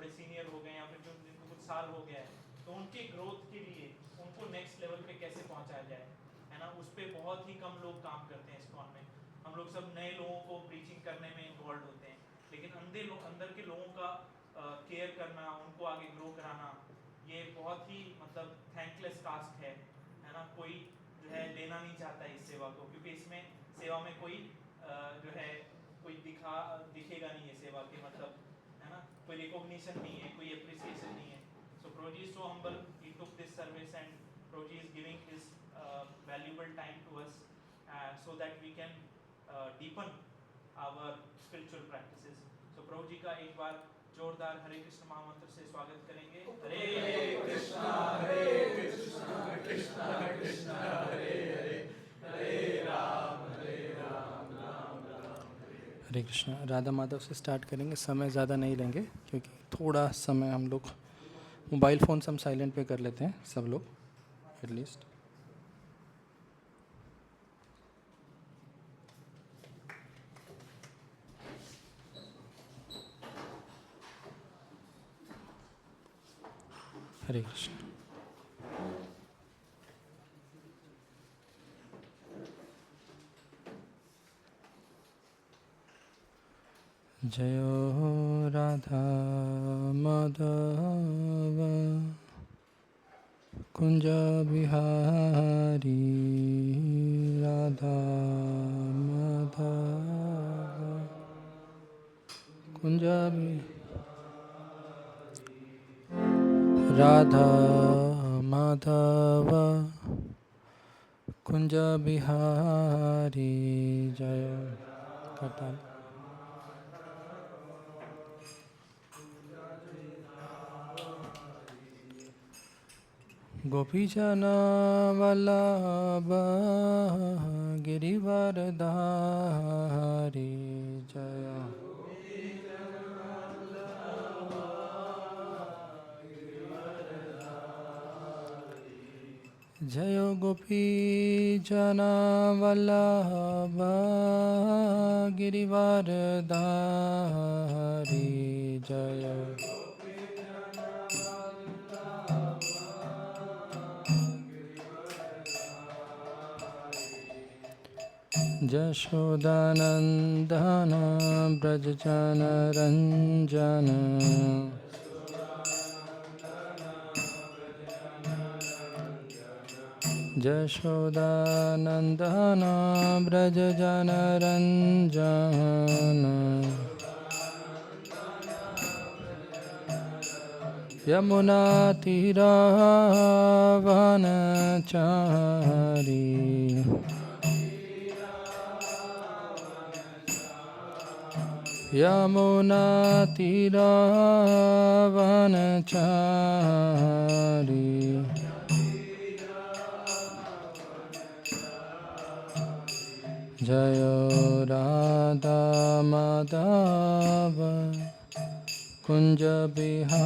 थोड़े सीनियर हो गए या फिर जो जिनको कुछ साल हो गया है, तो उनके ग्रोथ के लिए उनको नेक्स्ट लेवल पे कैसे पहुंचाया जाए, है ना, उस पर बहुत ही कम लोग काम करते हैं इस्कॉन में। हम लोग सब नए लोगों को प्रीचिंग करने में इन्वॉल्व होते हैं, लेकिन अंदर के लोगों का केयर करना, उनको आगे ग्रो कराना, ये बहुत ही मतलब थैंकलेस टास्क है ना। कोई जो है लेना नहीं चाहता इस सेवा को, क्योंकि इसमें सेवा में कोई जो है कोई दिखेगा नहीं है सेवा के, मतलब है ना, कोई रिकॉग्निशन नहीं है, कोई अप्रिसिएशन नहीं है। So Proji is so humble, he took this service and Proji is giving his valuable time to us so that we can deepen our spiritual practices. So Prabhu ji का एक बार जोरदार हरे कृष्ण महामंत्र से स्वागत करेंगे। हरे कृष्णा कृष्णा कृष्णा हरे हरे, हरे राम राम राम हरे कृष्णा। राधा माधव से स्टार्ट करेंगे, समय ज़्यादा नहीं लेंगे क्योंकि थोड़ा समय हम लोग मोबाइल फ़ोन से हम साइलेंट पे कर लेते हैं सब लोग एटलीस्ट। हरे कृष्ण। जयो राधा माधव कुंज बिहारी, राधा माधव कुंज राधा माधव कुंज बिहारी। जय करताल। गोपीजन वल्लभ गिरिवरधारी। जय जय गोपीजन वल्लभ गिरिवरधारी। जय जशोदानंदन ब्रजजन रंजन। जशोदानंदन ब्रजजन रंजन। यमुना तीरावनचारी। यमुना तीरावनचारी। जय राधा माधव कुंज बिहारी।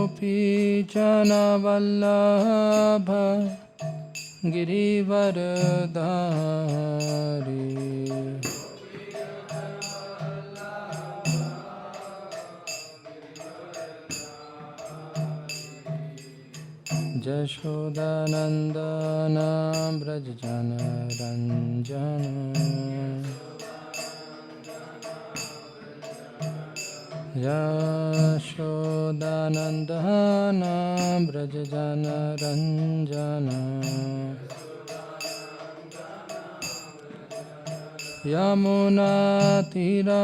गोपीजन वल्लभ गिरिवरधारी। जशोदानंदन ब्रजजन रंजन। यशोदानंदन ब्रजजन रंजन। यमुना तीरावनचारी।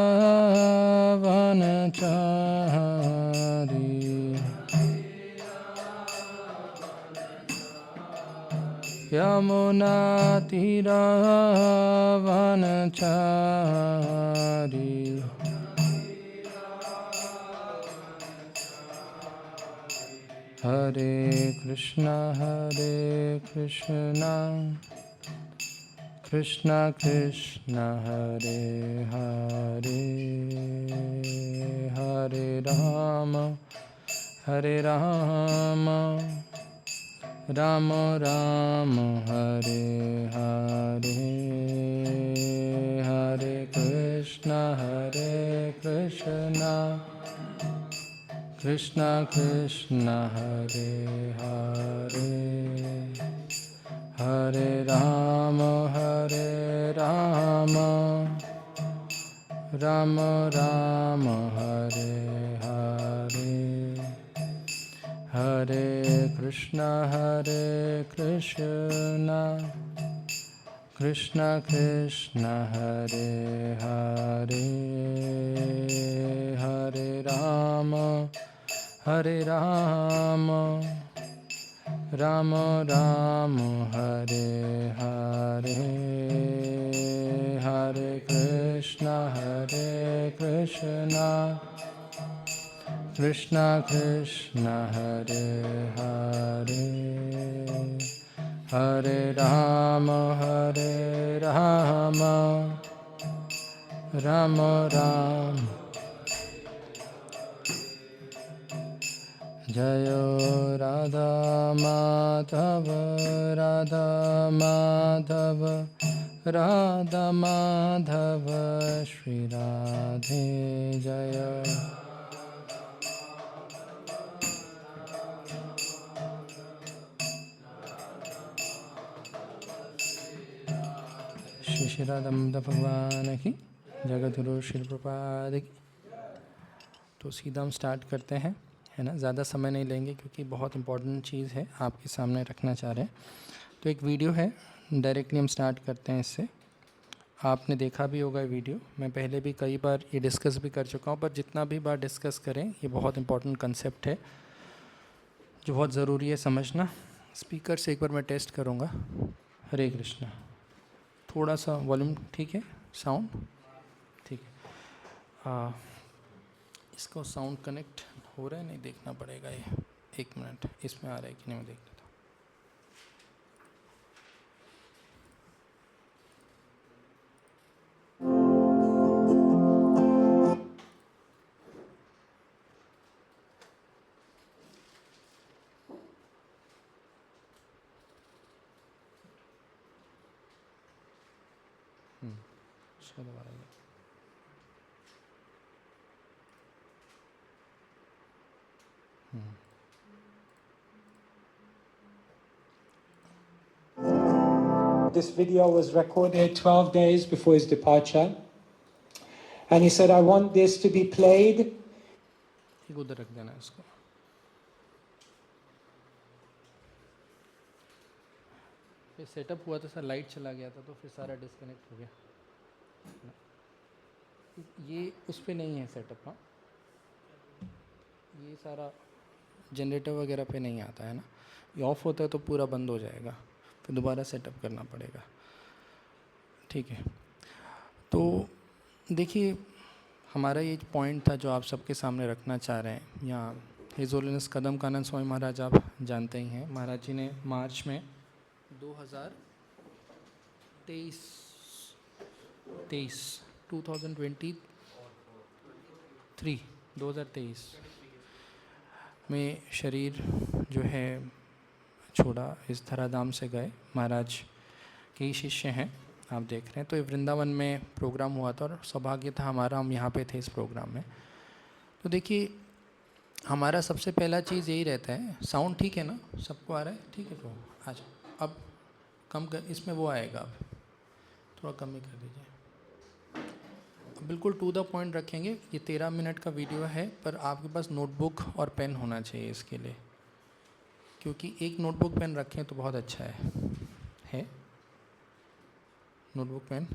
यमुना तीरावनचारी। हरे कृष्णा कृष्णा कृष्णा हरे हरे, हरे राम राम राम हरे हरे, हरे कृष्णा कृष्णा कृष्णा हरे हरे, हरे राम राम राम हरे हरे, हरे कृष्णा कृष्णा कृष्णा हरे हरे, हरे राम राम राम हरे हरे, हरे कृष्णा कृष्णा कृष्णा हरे हरे, हरे राम राम राम। जय राधा माधव राधा माधव, राधा माधव श्री राधे जय। श्री श्री राधा माधव भगवान की, जगतगुरु श्री प्रपाद की। तो सीधा हम स्टार्ट करते हैं, है ना। ज़्यादा समय नहीं लेंगे क्योंकि बहुत इंपॉर्टेंट चीज़ है, आपके सामने रखना चाह रहे हैं। तो एक वीडियो है, डायरेक्टली हम स्टार्ट करते हैं इससे। आपने देखा भी होगा वीडियो, मैं पहले भी कई बार ये डिस्कस भी कर चुका हूँ, पर जितना भी बार डिस्कस करें ये बहुत इंपॉर्टेंट कंसेप्ट है जो बहुत ज़रूरी है समझना। स्पीकर से एक बार मैं टेस्ट करूँगा। हरे कृष्णा, थोड़ा सा वॉल्यूम ठीक है, साउंड ठीक है। इसको साउंड कनेक्ट हो रहा है नहीं, देखना पड़ेगा ये। एक मिनट, इसमें आ रहा है कि नहीं मैं देख लेता हूँ। इसको दोबारा ले। This video was recorded 12 days before his departure. And he said, I want this to be played. एक उधर रख देना इसको। ये सेटअप हुआ था सर, लाइट चला गया था तो फिर सारा डिस्कनेक्ट हो गया। ये उस पर नहीं है सेटअप। हाँ, ये सारा जनरेटर वगैरह पे नहीं आता है ना, ये ऑफ़ होता है तो पूरा बंद हो जाएगा, फिर दोबारा सेटअप करना पड़ेगा। ठीक है, तो देखिए हमारा ये पॉइंट था जो आप सबके सामने रखना चाह रहे हैं। यहाँ हिज होलीनेस कदम कानन स्वामी महाराज आप जानते ही हैं, महाराज जी ने मार्च में 2023 में शरीर जो है छोड़ा, इस धराधाम से गए। महाराज के ही शिष्य हैं, आप देख रहे हैं। तो ये वृंदावन में प्रोग्राम हुआ था और सौभाग्य था हमारा, हम यहाँ पे थे इस प्रोग्राम में। तो देखिए हमारा सबसे पहला चीज़ यही रहता है, साउंड ठीक है ना, सबको आ रहा है ठीक है। तो आज अब कम कर, इसमें वो आएगा, अब थोड़ा कम ही कर दीजिए। अब बिल्कुल टू द पॉइंट रखेंगे। ये 13 मिनट का वीडियो है, पर आपके पास नोटबुक और पेन होना चाहिए इसके लिए, क्योंकि एक नोटबुक पेन रखें तो बहुत अच्छा है नोटबुक पेन।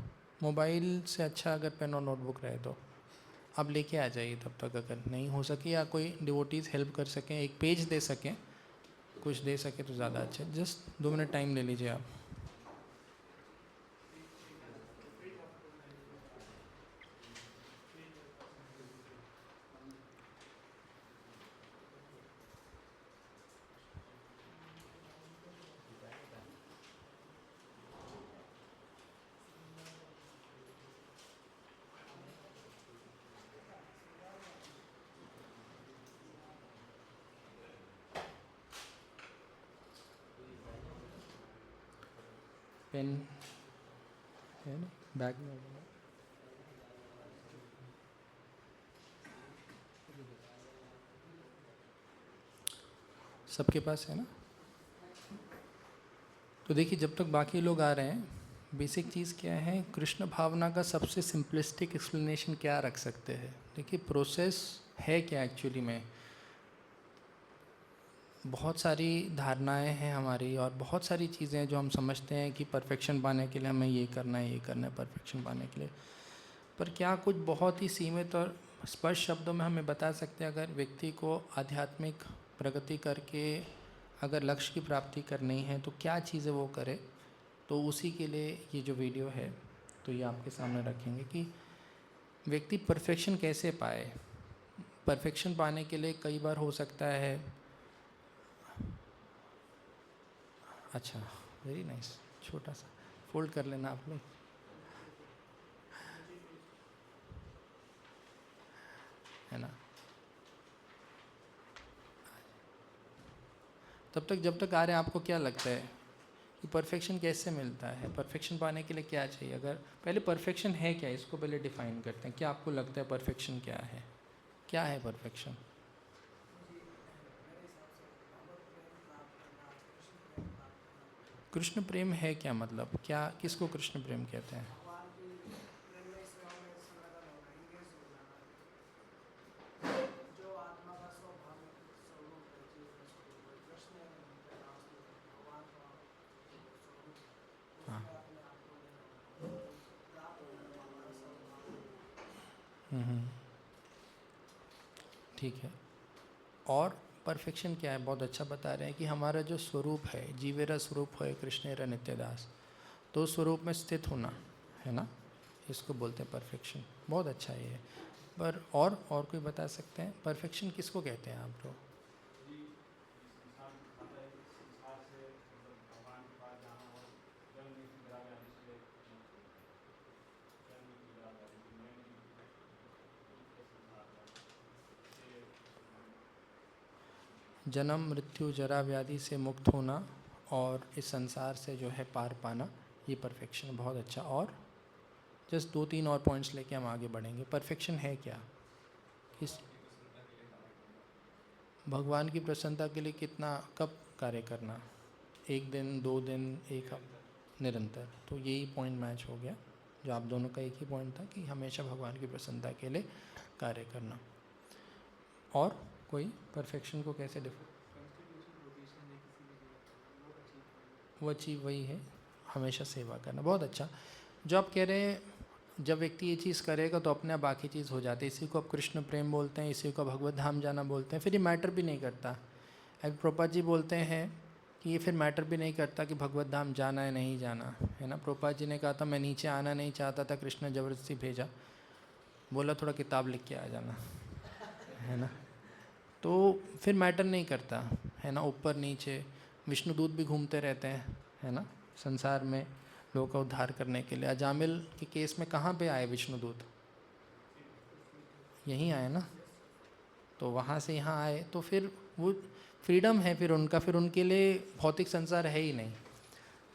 मोबाइल से अच्छा अगर पेन और नोटबुक रहे तो आप लेके आ जाइए तब तक, अगर नहीं हो सके या कोई डिवोटीज़ हेल्प कर सकें, एक पेज दे सकें, कुछ दे सके तो ज़्यादा अच्छा। जस्ट 2 मिनट टाइम ले लीजिए आप। पेन है ना बैग में? सबके पास है ना? तो देखिए, जब तक बाकी लोग आ रहे हैं, बेसिक चीज़ क्या है, कृष्ण भावना का सबसे सिंपलिस्टिक एक्सप्लेनेशन क्या रख सकते हैं? देखिए, प्रोसेस है क्या एक्चुअली में? बहुत सारी धारणाएं हैं हमारी और बहुत सारी चीज़ें हैं जो हम समझते हैं कि परफेक्शन पाने के लिए हमें ये करना है, ये करना है परफेक्शन पाने के लिए। पर क्या कुछ बहुत ही सीमित और स्पष्ट शब्दों में हमें बता सकते हैं, अगर व्यक्ति को आध्यात्मिक प्रगति करके अगर लक्ष्य की प्राप्ति करनी है तो क्या चीज़ें वो करे? तो उसी के लिए ये जो वीडियो है तो ये आपके सामने रखेंगे कि व्यक्ति परफेक्शन कैसे पाए। परफेक्शन पाने के लिए कई बार हो सकता है, अच्छा वेरी नाइस, छोटा सा फोल्ड कर लेना आप लोग, है ना। तब तक जब तक आ रहे हैं, आपको क्या लगता है कि परफेक्शन कैसे मिलता है? परफेक्शन पाने के लिए क्या चाहिए? अगर पहले परफेक्शन है क्या, इसको पहले डिफाइन करते हैं। क्या आपको लगता है परफेक्शन क्या है? क्या है परफेक्शन? कृष्ण प्रेम है क्या? मतलब क्या, किसको कृष्ण प्रेम कहते हैं? हाँ, ठीक है। और परफेक्शन क्या है? बहुत अच्छा बता रहे हैं कि हमारा जो स्वरूप है, जीवेरा स्वरूप है कृष्णेरा नित्यदास, तो स्वरूप में स्थित होना, है ना, इसको बोलते हैं परफेक्शन। बहुत अच्छा ये है। पर और कोई बता सकते हैं परफेक्शन किसको कहते हैं आप लोग? जन्म मृत्यु जरा व्याधि से मुक्त होना और इस संसार से जो है पार पाना, ये परफेक्शन। बहुत अच्छा। और जस्ट 2-3 और पॉइंट्स लेके हम आगे बढ़ेंगे। परफेक्शन है क्या? किस भगवान की प्रसन्नता के लिए कितना, कब कार्य करना? 1 दिन, 2 दिन, 1 हफ्ता, निरंतर। तो यही पॉइंट मैच हो गया, जो आप दोनों का एक ही पॉइंट था कि हमेशा भगवान की प्रसन्नता के लिए कार्य करना। और कोई परफेक्शन को कैसे वो चीज़ वही है, हमेशा सेवा करना। बहुत अच्छा। जो आप कह रहे हैं, जब व्यक्ति ये चीज़ करेगा तो अपने आप बाकी चीज़ हो जाती है। इसी को आप कृष्ण प्रेम बोलते हैं, इसी को भगवत धाम जाना बोलते हैं। फिर ये मैटर भी नहीं करता। अभी प्रभुपाद जी बोलते हैं कि ये फिर मैटर भी नहीं करता कि भगवत धाम जाना है नहीं जाना, है ना। प्रभुपाद जी ने कहा था मैं नीचे आना नहीं चाहता था, कृष्ण जबरदस्ती भेजा, बोला थोड़ा किताब लिख के आ जाना, है ना। तो फिर मैटर नहीं करता, है ना। ऊपर नीचे विष्णुदूत भी घूमते रहते हैं, है ना, संसार में लोगों का उद्धार करने के लिए। अजामिल के केस में कहाँ पे आए विष्णुदूत? यहीं आए ना। तो वहाँ से यहाँ आए, तो फिर वो फ्रीडम है फिर उनका, फिर उनके लिए भौतिक संसार है ही नहीं।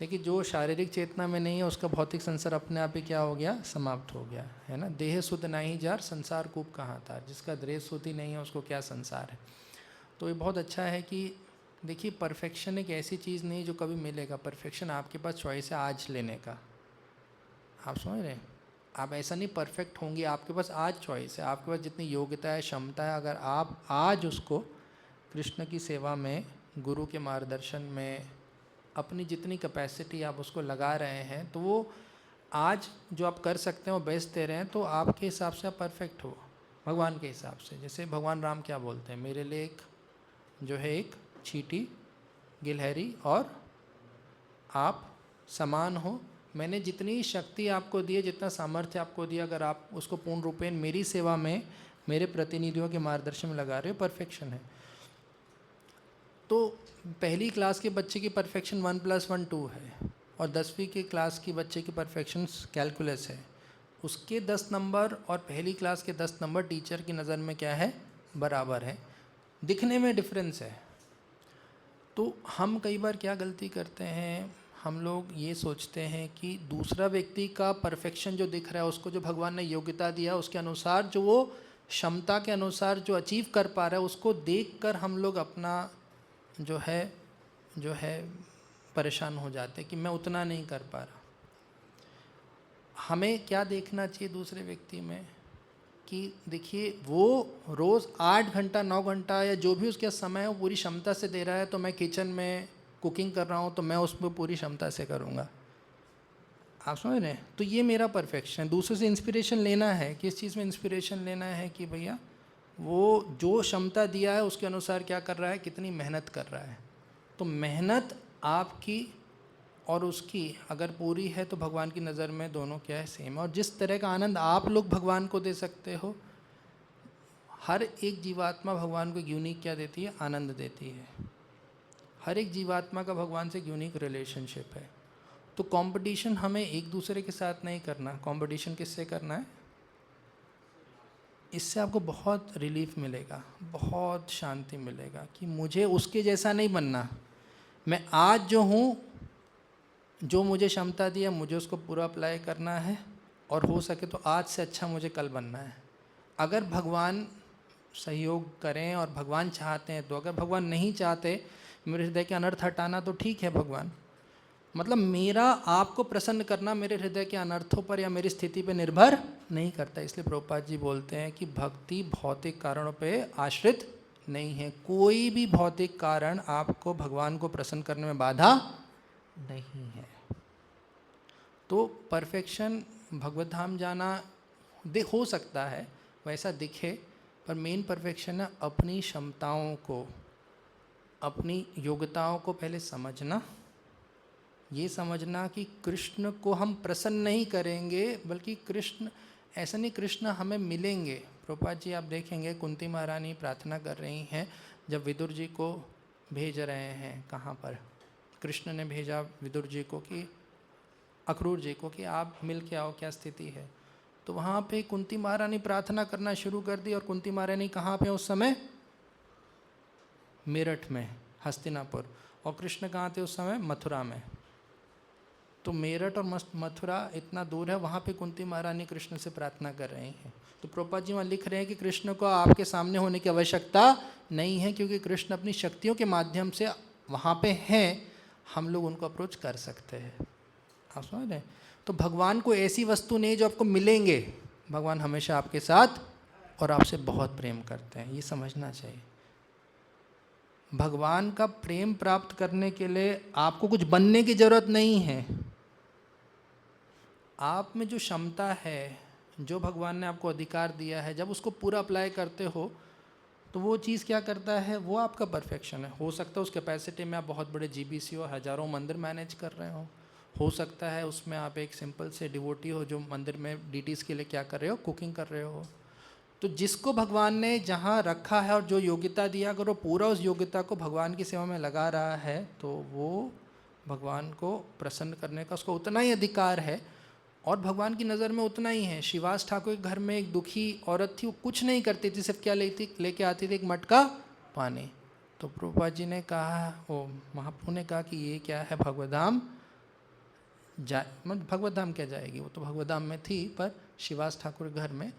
लेकिन जो शारीरिक चेतना में नहीं है, उसका भौतिक संसार अपने आप ही क्या हो गया, समाप्त हो गया, है ना। देह सुध नहीं जार, संसार कूप कहाँ था। जिसका देह शुद्ध ही नहीं है, उसको क्या संसार है। तो ये बहुत अच्छा है कि देखिए, परफेक्शन एक ऐसी चीज़ नहीं जो कभी मिलेगा। परफेक्शन आपके पास चॉइस है आज लेने का। आप समझ रहे हैं? आप ऐसा नहीं परफेक्ट होंगे, आपके पास आज चॉइस है। आपके पास जितनी योग्यता है, क्षमता है, अगर आप आज उसको कृष्ण की सेवा में, गुरु के मार्गदर्शन में अपनी जितनी कैपेसिटी आप उसको लगा रहे हैं, तो वो आज जो आप कर सकते हैं वो बेस्ट दे रहे हैं, तो आपके हिसाब से आप परफेक्ट हो भगवान के हिसाब से। जैसे भगवान राम क्या बोलते हैं, मेरे लिए एक जो है एक चींटी गिलहरी और आप समान हो। मैंने जितनी शक्ति आपको दी है, जितना सामर्थ्य आपको दिया, अगर आप उसको पूर्ण रूपेण मेरी सेवा में, मेरे प्रतिनिधियों के मार्गदर्शन में लगा रहे हो, परफेक्शन है। तो पहली क्लास के बच्चे की परफेक्शन 1+1 2 है, और 10वीं की क्लास की बच्चे की परफेक्शन कैलकुलस है। उसके 10 नंबर और पहली क्लास के 10 नंबर टीचर की नज़र में क्या है, बराबर है। दिखने में डिफरेंस है। तो हम कई बार क्या गलती करते हैं, हम लोग ये सोचते हैं कि दूसरा व्यक्ति का परफेक्शन जो दिख रहा है, उसको जो भगवान ने योग्यता दिया उसके अनुसार जो वो क्षमता के अनुसार जो अचीव कर पा रहा है, उसको देखकर हम लोग अपना जो है परेशान हो जाते हैं कि मैं उतना नहीं कर पा रहा। हमें क्या देखना चाहिए दूसरे व्यक्ति में कि देखिए वो रोज़ 8 घंटा 9 घंटा या जो भी उसका समय है वो पूरी क्षमता से दे रहा है, तो मैं किचन में कुकिंग कर रहा हूँ तो मैं उसमें पूरी क्षमता से करूँगा। आप समझ रहे हैं? तो ये मेरा परफेक्शन है। दूसरे से इंस्पिरेशन लेना है, किस चीज़ में इंस्पिरेशन लेना है कि भैया वो जो क्षमता दिया है उसके अनुसार क्या कर रहा है, कितनी मेहनत कर रहा है। तो मेहनत आपकी और उसकी अगर पूरी है तो भगवान की नज़र में दोनों क्या है, सेम है। और जिस तरह का आनंद आप लोग भगवान को दे सकते हो, हर एक जीवात्मा भगवान को यूनिक क्या देती है, आनंद देती है। हर एक जीवात्मा का भगवान से यूनिक रिलेशनशिप है। तो कंपटीशन हमें एक दूसरे के साथ नहीं करना। कंपटीशन किससे करना है? इससे आपको बहुत रिलीफ मिलेगा, बहुत शांति मिलेगा कि मुझे उसके जैसा नहीं बनना। मैं आज जो हूँ, जो मुझे क्षमता दी है मुझे उसको पूरा अप्लाई करना है, और हो सके तो आज से अच्छा मुझे कल बनना है। अगर भगवान सहयोग करें और भगवान चाहते हैं तो, अगर भगवान नहीं चाहते मेरे हृदय के अनर्थ हटाना तो ठीक है भगवान, मतलब मेरा आपको प्रसन्न करना मेरे हृदय के अनर्थों पर या मेरी स्थिति पर निर्भर नहीं करता। इसलिए प्रभुपाद जी बोलते हैं कि भक्ति भौतिक कारणों पे आश्रित नहीं है। कोई भी भौतिक कारण आपको भगवान को प्रसन्न करने में बाधा नहीं है। तो परफेक्शन भगवत धाम जाना हो सकता है, वैसा दिखे, पर मेन परफेक्शन है अपनी क्षमताओं को, अपनी योग्यताओं को पहले समझना। ये समझना कि कृष्ण को हम प्रसन्न नहीं करेंगे, बल्कि कृष्ण ऐसा नहीं, कृष्ण हमें मिलेंगे। प्रभुपाद जी आप देखेंगे कुंती महारानी प्रार्थना कर रही हैं जब विदुर जी को भेज रहे हैं, कहाँ पर कृष्ण ने भेजा विदुर जी को कि अक्रूर जी को कि आप मिल के आओ, क्या स्थिति है। तो वहाँ पे कुंती महारानी प्रार्थना करना शुरू कर दी। और कुंती महारानी कहाँ पे उस समय? मेरठ में, हस्तिनापुर। और कृष्ण कहाँ थे उस समय? मथुरा में। तो मेरठ और मथुरा इतना दूर है, वहाँ पे कुंती महारानी कृष्ण से प्रार्थना कर रही हैं। तो प्रभुपाद जी वहाँ लिख रहे हैं कि कृष्ण को आपके सामने होने की आवश्यकता नहीं है, क्योंकि कृष्ण अपनी शक्तियों के माध्यम से वहाँ पे हैं, हम लोग उनको अप्रोच कर सकते हैं। आप समझ रहे हैं? तो भगवान को ऐसी वस्तु नहीं जो आपको मिलेंगे, भगवान हमेशा आपके साथ और आपसे बहुत प्रेम करते हैं, ये समझना चाहिए। भगवान का प्रेम प्राप्त करने के लिए आपको कुछ बनने की ज़रूरत नहीं है। आप में जो क्षमता है, जो भगवान ने आपको अधिकार दिया है, जब उसको पूरा अप्लाई करते हो तो वो चीज़ क्या करता है, वो आपका परफेक्शन है। हो सकता है उस कैपेसिटी में आप बहुत बड़े जीबीसी हो, हज़ारों मंदिर मैनेज कर रहे हो सकता है उसमें आप एक सिंपल से डिवोटी हो जो मंदिर में डीटीज़ के लिए क्या कर रहे हो, कुकिंग कर रहे हो। तो जिसको भगवान ने जहाँ रखा है और जो योग्यता दिया, अगर वो पूरा उस योग्यता को भगवान की सेवा में लगा रहा है तो वो भगवान को प्रसन्न करने का उसको उतना ही अधिकार है, और भगवान की नज़र में उतना ही है। शिवास ठाकुर के घर में एक दुखी औरत थी, वो कुछ नहीं करती थी, सिर्फ क्या लेके आती थी, एक मटका पानी। तो प्रभुपाद जी ने कहा, वो महाप्रभु ने कहा कि ये क्या है, भगवत धाम भगवत धाम क्या जाएगी, वो तो भगवत धाम में थी पर शिवास ठाकुर घर में।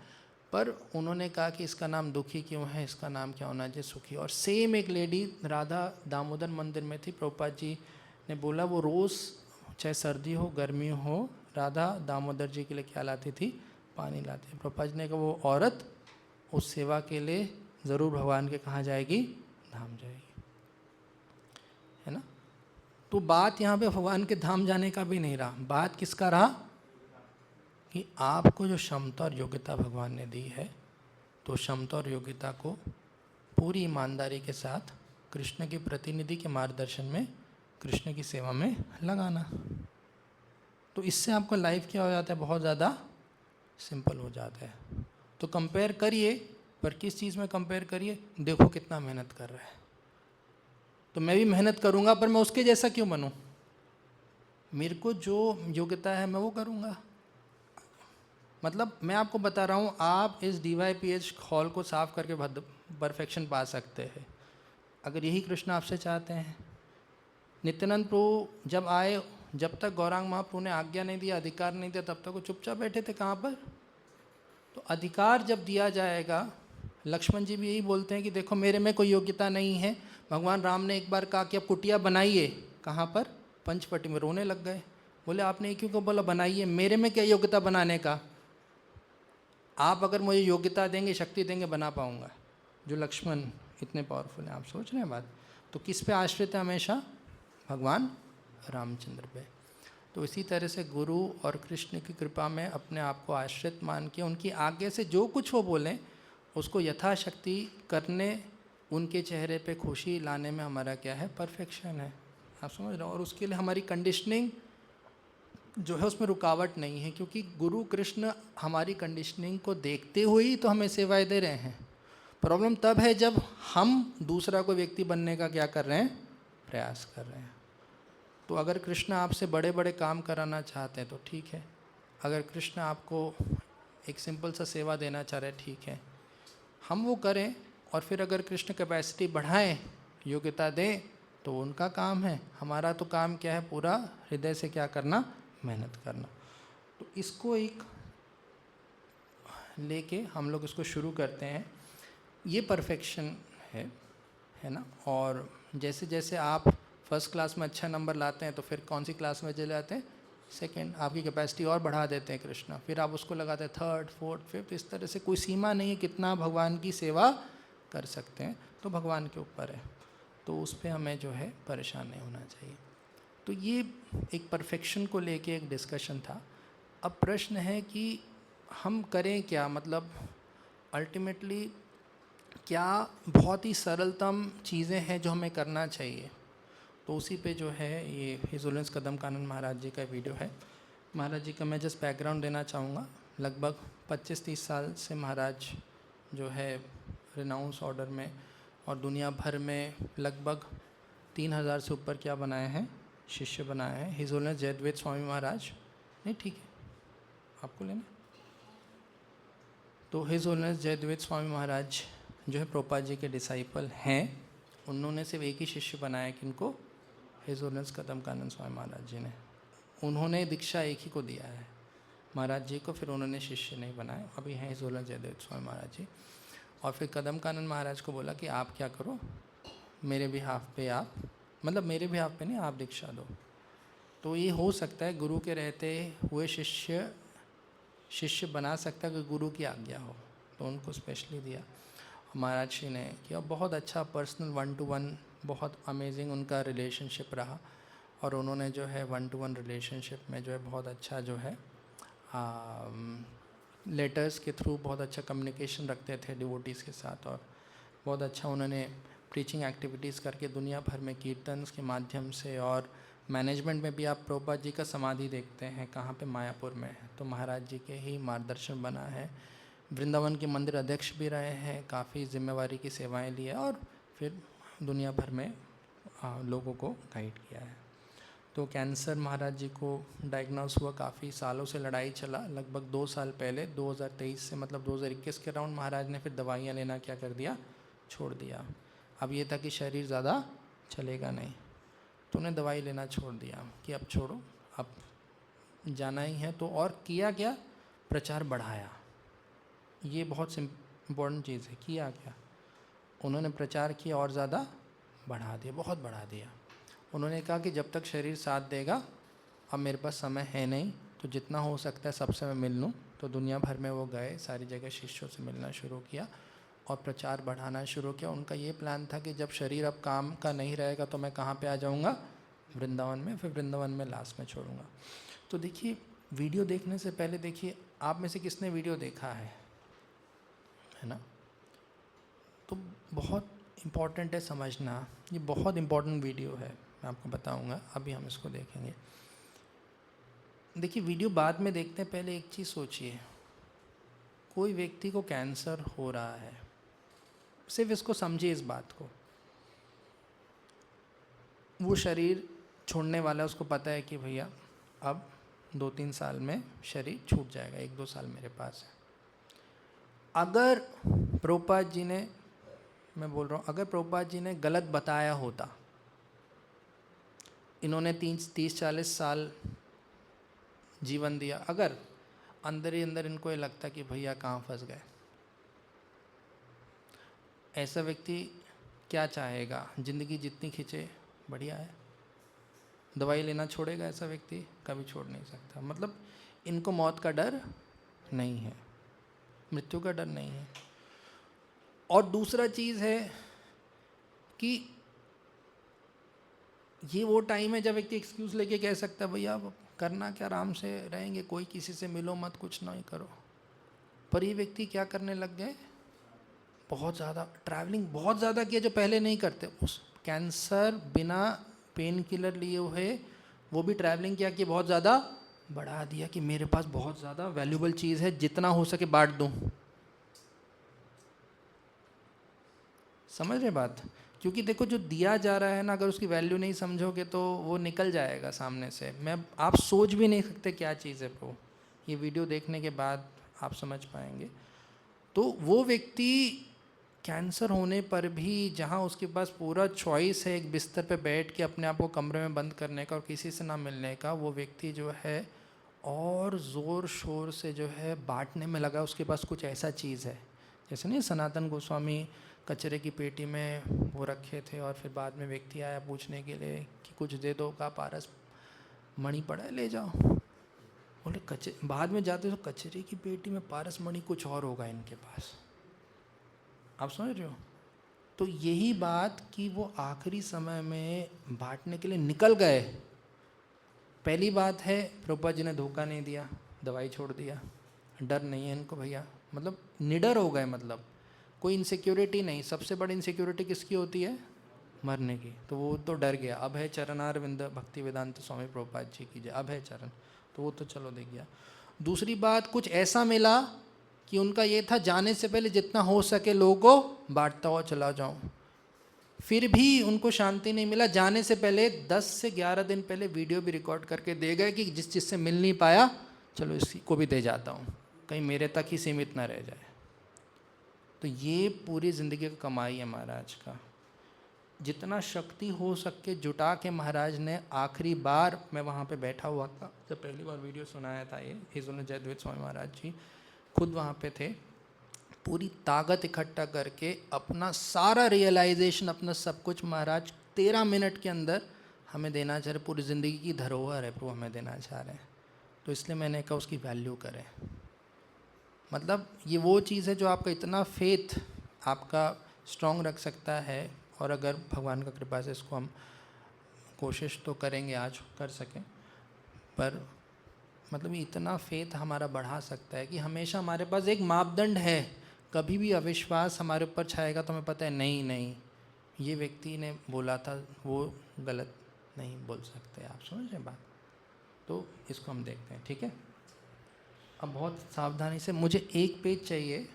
पर उन्होंने कहा कि इसका नाम दुखी क्यों है, इसका नाम क्या होना चाहिए, सुखी। और सेम एक लेडी राधा दामोदर मंदिर में थी, प्रभुपाद जी ने बोला वो रोज़ चाहे सर्दी हो गर्मी हो राधा दामोदर जी के लिए क्या लाती थी, पानी लाती। प्रभुपाद जी ने कहा वो औरत उस सेवा के लिए ज़रूर भगवान के कहाँ जाएगी, धाम जाएगी, है ना। तो बात यहाँ पे भगवान के धाम जाने का भी नहीं रहा, बात किसका रहा कि आपको जो क्षमता और योग्यता भगवान ने दी है, तो क्षमता और योग्यता को पूरी ईमानदारी के साथ कृष्ण के प्रतिनिधि के मार्गदर्शन में कृष्ण की सेवा में लगाना। तो इससे आपका लाइफ क्या हो जाता है, बहुत ज़्यादा सिंपल हो जाता है। तो कंपेयर करिए, पर किस चीज़ में कंपेयर करिए, देखो कितना मेहनत कर रहा है, तो मैं भी मेहनत करूँगा, पर मैं उसके जैसा क्यों बनूँ, मेरे को जो योग्यता है मैं वो करूँगा। मतलब मैं आपको बता रहा हूँ, आप इस DYPH हॉल को साफ़ करके परफेक्शन पा सकते हैं, अगर यही कृष्ण आपसे चाहते हैं। नित्यानंद प्रभु जब आए जब तक गौरांग महाप्रभु ने आज्ञा नहीं दिया, अधिकार नहीं दिया, तब तक वो चुपचाप बैठे थे। कहाँ पर? तो अधिकार जब दिया जाएगा, लक्ष्मण जी भी यही बोलते हैं कि देखो मेरे में कोई योग्यता नहीं है। भगवान राम ने एक बार कहा कि अब कुटिया बनाइए, कहाँ पर? पंचवटी में। रोने लग गए, बोले आपने ये क्यों बोला बनाइए, मेरे में क्या योग्यता बनाने का? आप अगर मुझे योग्यता देंगे, शक्ति देंगे, बना पाऊंगा। जो लक्ष्मण इतने पावरफुल हैं, आप सोच रहे हैं बात। तो किस पे आश्रित है हमेशा? भगवान रामचंद्र पे। तो इसी तरह से गुरु और कृष्ण की कृपा में अपने आप को आश्रित मान के उनकी आज्ञा से जो कुछ वो बोलें उसको यथाशक्ति करने, उनके चेहरे पे खुशी लाने में हमारा क्या है? परफेक्शन है। आप समझ रहे हो? और उसके लिए हमारी कंडीशनिंग जो है उसमें रुकावट नहीं है, क्योंकि गुरु कृष्ण हमारी कंडीशनिंग को देखते हुए ही तो हमें सेवाएं दे रहे हैं। प्रॉब्लम तब है जब हम दूसरा को व्यक्ति बनने का क्या कर रहे हैं? प्रयास कर रहे हैं। तो अगर कृष्ण आपसे बड़े बड़े काम कराना चाहते हैं तो ठीक है, अगर कृष्ण आपको एक सिंपल सा सेवा देना चाह रहे हैं, ठीक है, हम वो करें। और फिर अगर कृष्ण कैपेसिटी बढ़ाएं, योग्यता दें, तो उनका काम है। हमारा तो काम क्या है? पूरा हृदय से क्या करना? मेहनत करना। तो इसको एक लेके हम लोग इसको शुरू करते हैं। ये परफेक्शन है ना। और जैसे जैसे आप फर्स्ट क्लास में अच्छा नंबर लाते हैं तो फिर कौन सी क्लास में चले जाते हैं? सेकंड। आपकी कैपेसिटी और बढ़ा देते हैं कृष्णा, फिर आप उसको लगाते हैं थर्ड, फोर्थ, फिफ्थ। इस तरह से कोई सीमा नहीं है कितना भगवान की सेवा कर सकते हैं। तो भगवान के ऊपर है, तो उस पर हमें जो है परेशान नहीं होना चाहिए। तो ये एक परफेक्शन को लेके एक डिस्कशन था। अब प्रश्न है कि हम करें क्या? मतलब अल्टीमेटली क्या बहुत ही सरलतम चीज़ें हैं जो हमें करना चाहिए। तो उसी पे जो है ये हिज होलिनेस कदम कानन महाराज जी का वीडियो है। महाराज जी का मैं जस्ट बैकग्राउंड देना चाहूँगा। लगभग 25-30 साल से महाराज जो है रिनाउंस ऑर्डर में और दुनिया भर में लगभग 3000 से ऊपर क्या बनाए हैं? शिष्य बनाए हैं। हिज होलिनेस जयद्वैत स्वामी महाराज, नहीं ठीक है आपको लेना। तो हिज होलिनेस जयद्वैत स्वामी महाराज जो है प्रभुपाद जी के डिसाइपल हैं। उन्होंने सिर्फ एक ही शिष्य बनाया कि इनको हिज होलिनेस कदम कानन स्वामी महाराज जी ने, उन्होंने दीक्षा एक ही को दिया है महाराज जी को, फिर उन्होंने शिष्य नहीं बनाए। अभी हैं हिज होलिनेस जयद्वैत स्वामी महाराज जी। और फिर कदम कानन महाराज को बोला कि आप क्या करो, मेरे बिहाफ पे आप, मतलब मेरे बिहाफ पे नहीं, आप दीक्षा दो। तो ये हो सकता है गुरु के रहते हुए शिष्य बना सकता है कि गुरु की आज्ञा हो, तो उनको स्पेशली दिया महाराज जी ने किया। बहुत अच्छा पर्सनल 1-to-1 बहुत अमेजिंग उनका रिलेशनशिप रहा। और उन्होंने जो है 1-to-1 रिलेशनशिप में जो है बहुत अच्छा जो है लेटर्स के थ्रू बहुत अच्छा कम्युनिकेशन रखते थे डिवोटीज़ के साथ। और बहुत अच्छा उन्होंने प्रीचिंग एक्टिविटीज़ करके दुनिया भर में कीर्तन्स के माध्यम से, और मैनेजमेंट में भी आप प्रभुपाद जी का समाधि देखते हैं कहाँ पे? मायापुर में। तो महाराज जी के ही मार्गदर्शन बना है। वृंदावन के मंदिर अध्यक्ष भी रहे हैं, काफ़ी जिम्मेवारी की सेवाएं ली है, और फिर दुनिया भर में लोगों को गाइड किया है। तो कैंसर महाराज जी को डायग्नोस हुआ, काफ़ी सालों से लड़ाई चला। लगभग 2 साल पहले 2023 से मतलब 2021 के राउंड महाराज ने फिर दवाइयाँ लेना क्या कर दिया? छोड़ दिया। अब ये था कि शरीर ज़्यादा चलेगा नहीं, तो उन्हें दवाई लेना छोड़ दिया कि अब छोड़ो, अब जाना ही है। तो और किया क्या? प्रचार बढ़ाया। ये बहुत इम्पोर्टेंट चीज़ है। किया क्या? उन्होंने प्रचार किया और ज़्यादा बढ़ा दिया, बहुत बढ़ा दिया। उन्होंने कहा कि जब तक शरीर साथ देगा, अब मेरे पास समय है नहीं, तो जितना हो सकता है सबसे मैं मिल लूँ। तो दुनिया भर में वो गए, सारी जगह शिष्यों से मिलना शुरू किया और प्रचार बढ़ाना शुरू किया। उनका ये प्लान था कि जब शरीर अब काम का नहीं रहेगा तो मैं कहाँ पे आ जाऊँगा? वृंदावन में। फिर वृंदावन में लास्ट में छोड़ूंगा। तो देखिए, वीडियो देखने से पहले देखिए आप में से किसने वीडियो देखा है ना? तो बहुत इम्पॉर्टेंट है समझना, ये बहुत इम्पॉर्टेंट वीडियो है, मैं आपको बताऊंगा। अभी हम इसको देखेंगे। देखिए, वीडियो बाद में देखते हैं, पहले एक चीज़ सोचिए, कोई व्यक्ति को कैंसर हो रहा है, सिर्फ इसको समझिए, इस बात को। वो शरीर छोड़ने वाला है, उसको पता है कि भैया अब 2-3 साल में शरीर छूट जाएगा, 1-2 साल मेरे पास है। अगर प्रभुपाद जी ने, मैं बोल रहा हूँ, अगर प्रभुपाद जी ने गलत बताया होता इन्होंने 30-40 साल जीवन दिया, अगर अंदर ही अंदर इनको ये लगता कि भैया कहाँ फंस गए, ऐसा व्यक्ति क्या चाहेगा? ज़िंदगी जितनी खींचे बढ़िया है। दवाई लेना छोड़ेगा ऐसा व्यक्ति? कभी छोड़ नहीं सकता। मतलब इनको मौत का डर नहीं है, मृत्यु का डर नहीं है। और दूसरा चीज़ है कि ये वो टाइम है जब व्यक्ति एक्सक्यूज़ लेके कह सकता है भैया अब करना क्या, आराम से रहेंगे, कोई किसी से मिलो मत, कुछ नहीं करो। पर ये व्यक्ति क्या करने लग गए? बहुत ज़्यादा ट्रैवलिंग बहुत ज़्यादा किया, जो पहले नहीं करते। उस कैंसर बिना पेन किलर लिए हुए वो भी ट्रैवलिंग किया कि बहुत ज़्यादा बढ़ा दिया कि मेरे पास बहुत ज़्यादा वैल्यूबल चीज़ है, जितना हो सके बांट दूँ। समझ रहे बात? क्योंकि देखो जो दिया जा रहा है ना, अगर उसकी वैल्यू नहीं समझोगे तो वो निकल जाएगा सामने से। आप सोच भी नहीं सकते क्या चीज़ है वो। ये वीडियो देखने के बाद आप समझ पाएंगे। तो वो व्यक्ति कैंसर होने पर भी जहाँ उसके पास पूरा चॉइस है एक बिस्तर पे बैठ के अपने आप को कमरे में बंद करने का और किसी से ना मिलने का, वो व्यक्ति जो है और ज़ोर शोर से जो है बांटने में लगा। उसके पास कुछ ऐसा चीज़ है, जैसे नहीं सनातन गोस्वामी कचरे की पेटी में वो रखे थे और फिर बाद में व्यक्ति आया पूछने के लिए कि कुछ दे दो, का पारस मणि पड़ा है ले जाओ। बोले बाद में जाते तो कचरे की पेटी में पारस मणि कुछ और होगा इनके पास। आप समझ रहे हो? तो यही बात कि वो आखिरी समय में बांटने के लिए निकल गए। पहली बात है प्रभुपाद जी ने धोखा नहीं दिया, दवाई छोड़ दिया, डर नहीं है इनको भैया, मतलब निडर हो गए, मतलब कोई इनसिक्योरिटी नहीं। सबसे बड़ी इनसिक्योरिटी किसकी होती है? मरने की। तो वो तो डर गया। अब है चरणारविंद भक्ति वेदांत स्वामी प्रभुपाद जी की जय, अब है चरण, तो वो तो चलो देख गया। दूसरी बात, कुछ ऐसा मिला कि उनका ये था जाने से पहले जितना हो सके लोगों को बांटता हुआ चला जाऊं। फिर भी उनको शांति नहीं मिला। जाने से पहले 10 से 11 दिन पहले वीडियो भी रिकॉर्ड करके दे गए कि जिससे मिल नहीं पाया चलो इसी को भी दे जाता हूँ, कहीं मेरे तक ही सीमित ना रह जाए। तो ये पूरी ज़िंदगी का कमाई है महाराज का। जितना शक्ति हो सके जुटा के महाराज ने, आखिरी बार मैं वहाँ पे बैठा हुआ था जब पहली बार वीडियो सुनाया था, ये हिजोल जयद्वैत स्वामी महाराज जी खुद वहाँ पे थे, पूरी ताकत इकट्ठा करके अपना सारा रियलाइजेशन, अपना सब कुछ महाराज 13 मिनट के अंदर हमें देना चाह रहे। पूरी ज़िंदगी की धरोहर है प्रभु हमें देना चाह रहे हैं। तो इसलिए मैंने कहा उसकी वैल्यू करें। मतलब ये वो चीज़ है जो आपका इतना फेथ आपका स्ट्रॉन्ग रख सकता है। और अगर भगवान का कृपा से इसको हम कोशिश तो करेंगे आज कर सकें, पर मतलब इतना फेथ हमारा बढ़ा सकता है कि हमेशा हमारे पास एक मापदंड है। कभी भी अविश्वास हमारे ऊपर छाएगा तो हमें पता है नहीं नहीं ये व्यक्ति ने बोला था वो गलत नहीं बोल सकते। आप समझ रहे बात? तो इसको हम देखते हैं, ठीक है। अब बहुत सावधानी से, मुझे एक पेज चाहिए,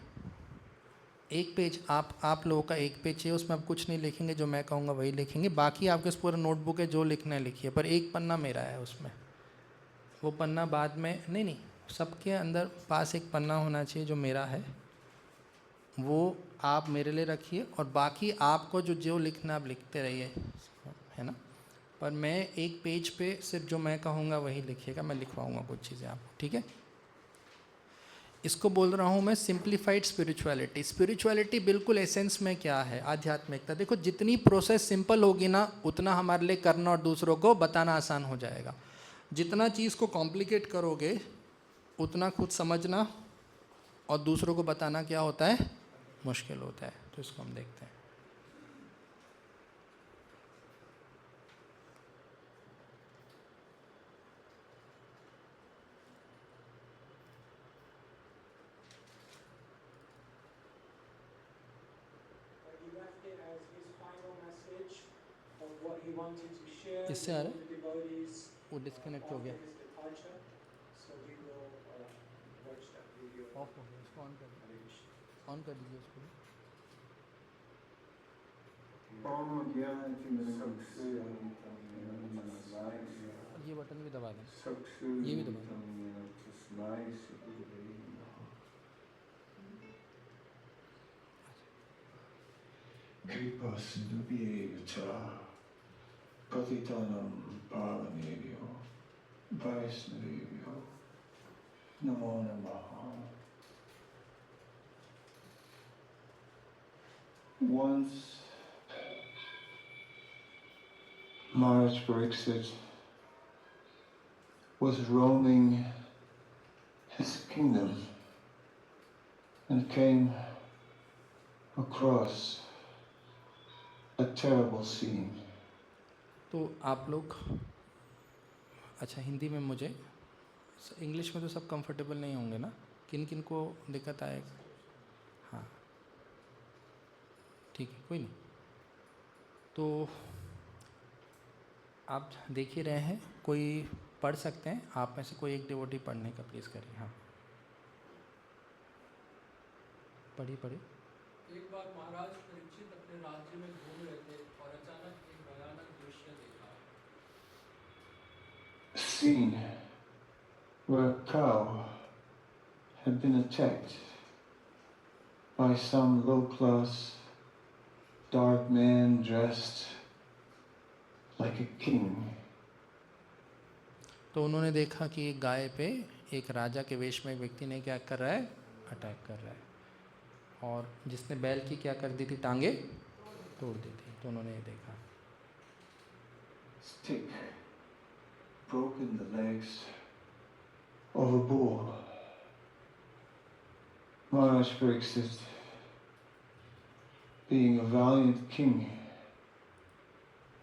एक पेज आप लोगों का एक पेज चाहिए। उसमें आप कुछ नहीं लिखेंगे, जो मैं कहूँगा वही लिखेंगे। बाकी आपके उस पूरा नोटबुक है, जो लिखना है लिखिए, पर एक पन्ना मेरा है उसमें। वो पन्ना बाद में नहीं, सबके अंदर पास एक पन्ना होना चाहिए जो मेरा है, वो आप मेरे लिए रखिए। और बाकी आपको जो लिखना आप लिखते रहिए, है ना। पर मैं एक पेज पे सिर्फ जो मैं कहूँगा वही लिखिएगा, मैं लिखवाऊँगा कुछ चीज़ें आपको, ठीक है। इसको बोल रहा हूँ मैं सिंप्लीफाइड स्पिरिचुअलिटी। स्पिरिचुअलिटी बिल्कुल एसेंस में क्या है? आध्यात्मिकता। देखो जितनी प्रोसेस सिंपल होगी ना, उतना हमारे लिए करना और दूसरों को बताना आसान हो जाएगा। जितना चीज़ को कॉम्प्लिकेट करोगे उतना खुद समझना और दूसरों को बताना क्या होता है? मुश्किल होता है। तो इसको हम देखते हैं। इससे आ रहा है वो डिस्कनेक्ट हो गया, ऑफ हो गया। इसको ऑन कर दीजिए उसको। ये बटन भी दबा दें, ये भी दबा दें। Kripa sindubhye cha patitanam Pavanebhyo, Vaishnavebhyo, Namo Namaha. Once, Maharaj Pariksit was roaming his kingdom and came across a terrible scene. तो आप लोग अच्छा हिंदी में मुझे इंग्लिश में तो सब कंफर्टेबल नहीं होंगे ना, किन किन को दिक्कत आएगा? हाँ ठीक है, कोई नहीं। तो आप देख ही रहे हैं, कोई पढ़ सकते हैं आप में से कोई एक डिवोटी पढ़ने का प्लीज़ करिए। हाँ पढ़िए पढ़िए। एक बार महाराज परीक्षित अपने राज्य में घूम रहे थे और अचानक एक भयानक दृश्य देखा। A scene where a cow had been attacked by some low-class dark man dressed like a king. तो उन्होंने देखा कि एक गाय पे एक राजा के वेश में एक व्यक्ति ने क्या कर रहा है, अटैक कर रहा है, और जिसने बैल की क्या कर दी थी, टांगे तोड़ दी थी। तो उन्होंने ये देखा। Stick broken the legs of a bull. Maharaj Pariksit, being a valiant king,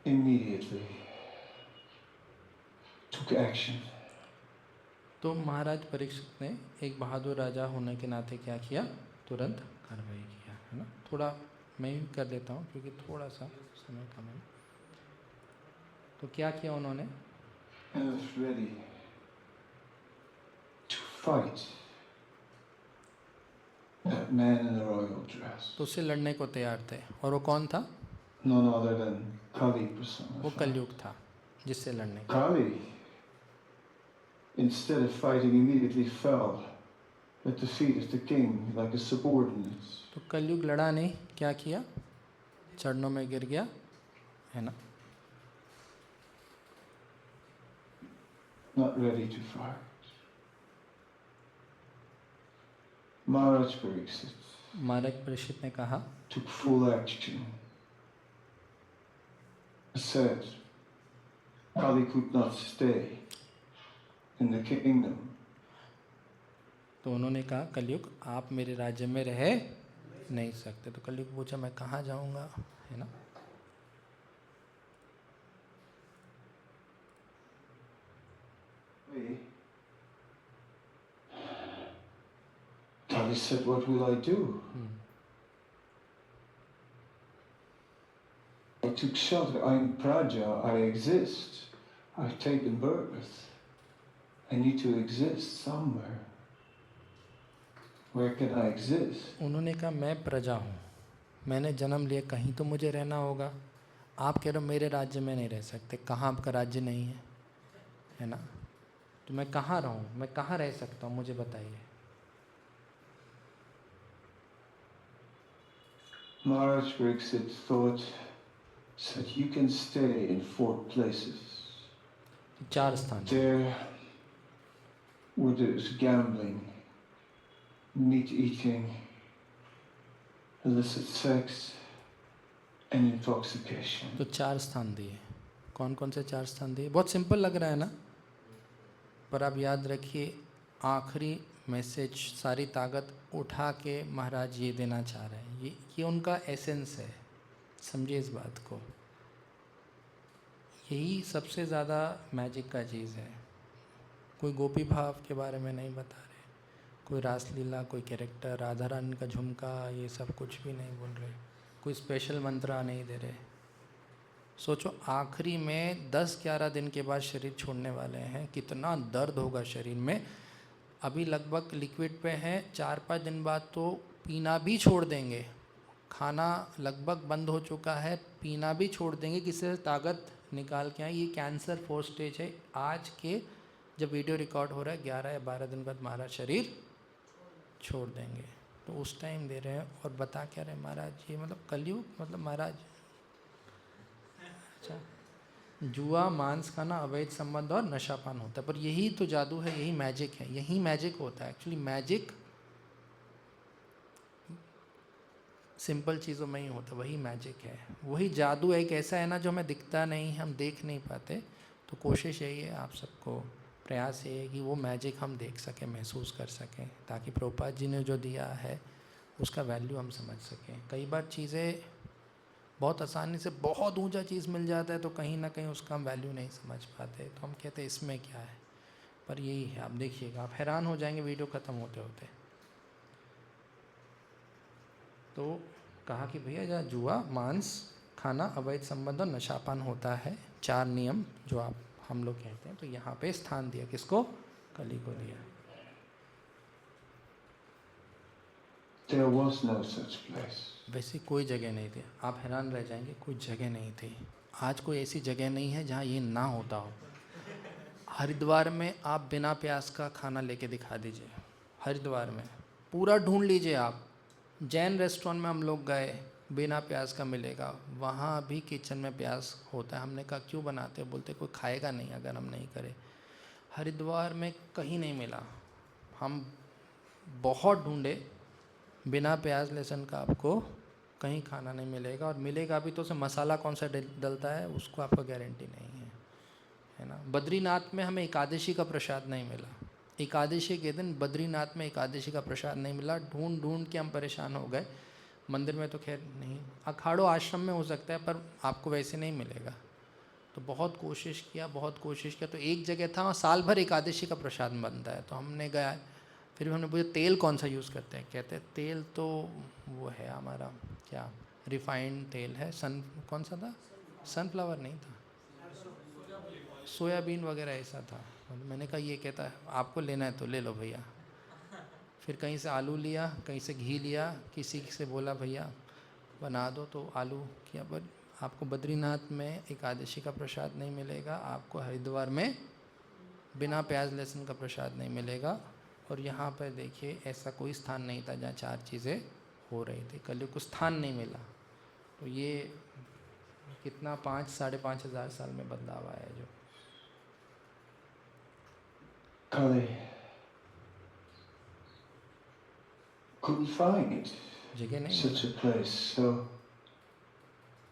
immediately took action. तो महाराज परीक्षित ने एक बहादुर राजा होने के नाते क्या किया, तुरंत कार्रवाई किया, है ना। थोड़ा मैं भी कर देता हूँ क्योंकि थोड़ा सा समय कम है। तो क्या किया उन्होंने, And was ready to fight that man in the royal dress. तो उससे लड़ने को तैयार थे, और वो कौन था, None other than Kali वो personified. कलयुग था जिससे लड़ने को। Kali, instead of fighting, immediately fell at the feet of the king like a subordinate. तो कलयुग लड़ा नहीं, क्या किया, चरणों में गिर गया, है ना। Not ready to fight. Maharaj Pariksit महाराज परीक्षित ने कहा, took full action. Said Kali could not stay in the kingdom. तो उन्होंने कहा, कलयुग आप मेरे राज्य में रह नहीं सकते। तो कलयुग पूछा, मैं कहाँ जाऊँगा, है ना। Kali said, what will I do? I took shelter. I am Praja. I exist. I've taken birth. I need to exist somewhere. Where can I exist? उन्होंने कहा, मैं प्रजा हूँ, मैंने जन्म लिया, कहीं तो मुझे रहना होगा। आप कह रहे हो मेरे राज्य में नहीं रह सकते, कहाँ आपका राज्य नहीं है, है ना। तो मैं कहाँ रहूँ, मैं कहाँ रह सकता हूँ, मुझे बताइए। Maharaj Pariksit thought, said, you can stay in 4 places. 4 स्थान। There, where there's gambling, meat eating, illicit sex, and intoxication. तो 4 स्थान दिए। कौन कौन से 4 स्थान दिए, बहुत सिंपल लग रहा है ना, पर आप याद रखिए आखिरी मैसेज सारी ताकत उठा के महाराज ये देना चाह रहे हैं। ये उनका एसेंस है, समझिए इस बात को। यही सबसे ज़्यादा मैजिक का चीज़ है। कोई गोपी भाव के बारे में नहीं बता रहे, कोई रासलीला, कोई कैरेक्टर, राधा रानी का झुमका, ये सब कुछ भी नहीं बोल रहे, कोई स्पेशल मंत्रा नहीं दे रहे। सोचो आखिरी में 10-11 दिन के बाद शरीर छोड़ने वाले हैं, कितना दर्द होगा शरीर में। अभी लगभग लिक्विड पे हैं, 4-5 दिन बाद तो पीना भी छोड़ देंगे, खाना लगभग बंद हो चुका है, पीना भी छोड़ देंगे, किसी से ताकत निकाल के आए। ये कैंसर 4 स्टेज है। आज के जब वीडियो रिकॉर्ड हो रहा है 11 या 12 दिन बाद महाराज शरीर छोड़ देंगे, तो उस टाइम दे रहे हैं। और बता क्या रहे महाराज, ये मतलब कलयुग, मतलब महाराज अच्छा जुआ, मांस खाना, अवैध संबंध और नशापान होता है। पर यही तो जादू है, यही मैजिक है, यही मैजिक होता है। एक्चुअली मैजिक सिंपल चीज़ों में ही होता है, वही मैजिक है, वही जादू एक ऐसा है ना जो हमें दिखता नहीं, हम देख नहीं पाते। तो कोशिश यही है, आप सबको प्रयास ये है कि वो मैजिक हम देख सकें, महसूस कर सकें, ताकि प्रभुपाद जी ने जो दिया है उसका वैल्यू हम समझ सकें। कई बार चीज़ें बहुत आसानी से बहुत ऊंचा चीज़ मिल जाता है तो कहीं ना कहीं उसका हम वैल्यू नहीं समझ पाते, तो हम कहते हैं इसमें क्या है। पर यही है, आप देखिएगा, आप हैरान हो जाएंगे वीडियो ख़त्म होते होते। तो कहा कि भैया जहाँ जुआ, मांस खाना, अवैध संबंध और नशापान होता है, 4 नियम जो आप हम लोग कहते हैं, तो यहाँ पे स्थान दिया किसको? कली को दिया। There was no such place. वैसे कोई जगह नहीं थी, आप हैरान रह जाएंगे, कोई जगह नहीं थी। आज कोई ऐसी जगह नहीं है जहाँ ये ना होता हो। हरिद्वार में आप बिना प्याज का खाना लेके दिखा दीजिए, हरिद्वार में पूरा ढूंढ लीजिए आप। जैन रेस्टोरेंट में हम लोग गए, बिना प्याज का मिलेगा, वहाँ भी किचन में प्याज होता है। हमने कहा क्यों बनाते हो? बोलते कोई खाएगा नहीं अगर हम नहीं करें। हरिद्वार में कहीं नहीं मिला, हम बहुत ढूंढे, बिना प्याज लहसुन का आपको कहीं खाना नहीं मिलेगा, और मिलेगा भी तो उसे मसाला कौन सा डलता है उसको आपको गारंटी नहीं है ना। बद्रीनाथ में हमें एकादशी का प्रसाद नहीं मिला, एकादशी के दिन बद्रीनाथ में एकादशी का प्रसाद नहीं मिला, ढूंढ ढूंढ के हम परेशान हो गए। मंदिर में तो खैर नहीं, अखाड़ो आश्रम में हो सकता है, पर आपको वैसे नहीं मिलेगा। तो बहुत कोशिश किया, बहुत कोशिश किया, तो एक जगह था वहाँ साल भर एकादशी का प्रसाद बनता है। तो हमने गया, फिर भी हमने पूछा तेल कौन सा यूज़ करते हैं? कहते हैं तेल तो वो है हमारा क्या, रिफाइंड तेल है, कौन सा था, सनफ्लावर नहीं था, सोयाबीन वगैरह ऐसा था। मैंने कहा ये कहता है आपको लेना है तो ले लो भैया। फिर कहीं से आलू लिया, कहीं से घी लिया, किसी से बोला भैया बना दो, तो आलू किया। पर आपको बद्रीनाथ में एकादशी का प्रसाद नहीं मिलेगा, आपको हरिद्वार में बिना प्याज लहसुन का प्रसाद नहीं मिलेगा। और यहाँ पर देखिए ऐसा कोई स्थान नहीं था जहाँ 4 चीज़ें हो रही थी। कलयुग को स्थान नहीं मिला, तो ये कितना 5-5.5 हज़ार साल में बदलाव आया है जो। Kali couldn't find जगह नहीं such a मिला। place, so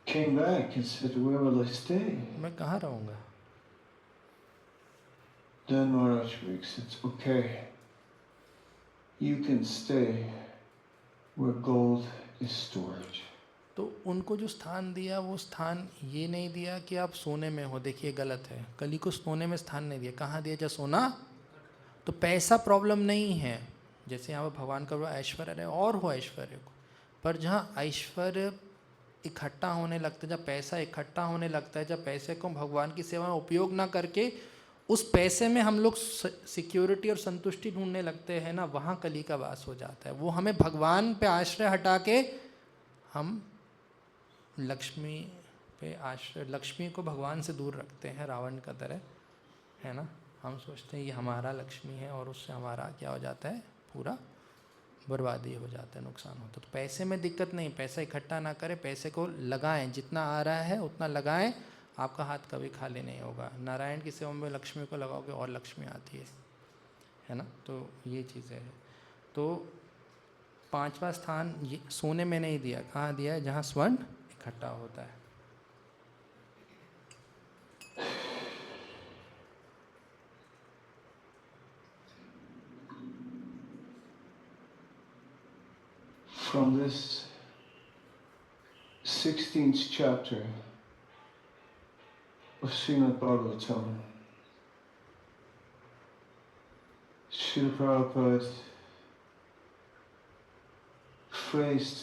came back and said, where will I stay? मैं कहाँ रहूँगा? Then Maharaj said, okay, you can stay where gold is stored. तो उनको जो स्थान दिया वो स्थान ये नहीं दिया कि आप सोने में हो, देखिए गलत है। कली को सोने में स्थान नहीं दिया, कहाँ दिया? जहाँ सोना, तो पैसा प्रॉब्लम नहीं है, जैसे यहाँ पर भगवान का ऐश्वर्य है और हो ऐश्वर्य को, पर जहाँ ऐश्वर्य इकट्ठा होने लगता है, जब पैसा इकट्ठा होने लगता है, जब पैसे को भगवान की सेवा में उपयोग ना करके उस पैसे में हम लोग सिक्योरिटी और संतुष्टि ढूंढने लगते हैं ना, वहाँ कली का वास हो जाता है। वो हमें भगवान पे आश्रय हटा के हम लक्ष्मी पे आश्रय, लक्ष्मी को भगवान से दूर रखते हैं, रावण का तरह, है ना। हम सोचते हैं ये हमारा लक्ष्मी है, और उससे हमारा क्या हो जाता है, पूरा बर्बादी हो जाता है, नुकसान होता है। तो पैसे में दिक्कत नहीं, पैसा इकट्ठा ना करें, पैसे को लगाएं, जितना आ रहा है उतना लगाएं, आपका हाथ कभी खाली नहीं होगा। नारायण की सेवा में लक्ष्मी को लगाओगे और लक्ष्मी आती है ना। तो ये चीज़ें हैं। तो 5वां स्थान ये सोने में नहीं दिया, कहाँ दिया है? जहाँ स्वर्ण इकट्ठा होता है। From this 16th chapter of Srimad Bhagavatam, Srila Prabhupada phrased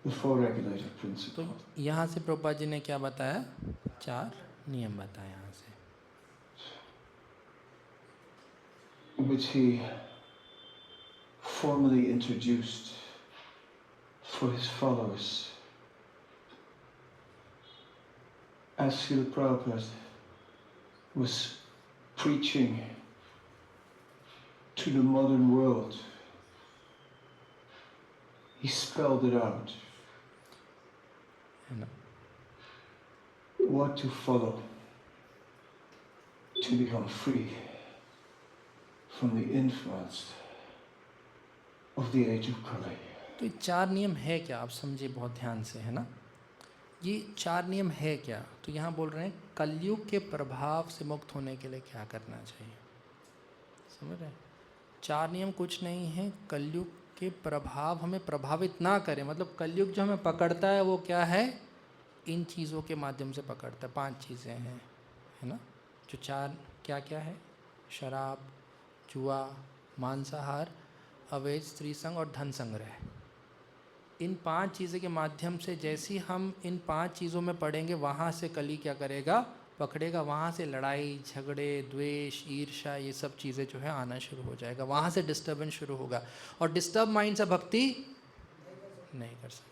the 4 regulative तो principles. यहाँ से प्रभुपाद जी ने क्या बताया? 4 नियम बताया यहाँ से, which he formally introduced for his followers. As Srila Prabhupada was preaching to the modern world, he spelled it out. है ना। what to follow to become free from the influence of the age of Kali. तो ये 4 नियम है क्या, आप समझिए बहुत ध्यान से, है ना। ये 4 नियम है क्या, तो यहाँ बोल रहे हैं कलयुग के प्रभाव से मुक्त होने के लिए क्या करना चाहिए, समझ रहे हैं। 4 नियम कुछ नहीं है, कलयुग के प्रभाव हमें प्रभावित ना करें, मतलब कलयुग जो हमें पकड़ता है वो क्या है, इन चीज़ों के माध्यम से पकड़ता है। 5 चीज़ें हैं, है ना, जो 4 क्या क्या है, शराब, जुआ, मांसाहार, अवैध स्त्री संग और धन संग्रह। इन 5 चीज़ों के माध्यम से जैसे ही हम इन 5 चीज़ों में पड़ेंगे, वहाँ से कली क्या करेगा, पकड़ेगा, वहाँ से लड़ाई झगड़े द्वेष ईर्ष्या ये सब चीज़ें जो है आना शुरू हो जाएगा, वहाँ से डिस्टर्बेंस शुरू होगा। और डिस्टर्ब माइंड से भक्ति नहीं कर सकते।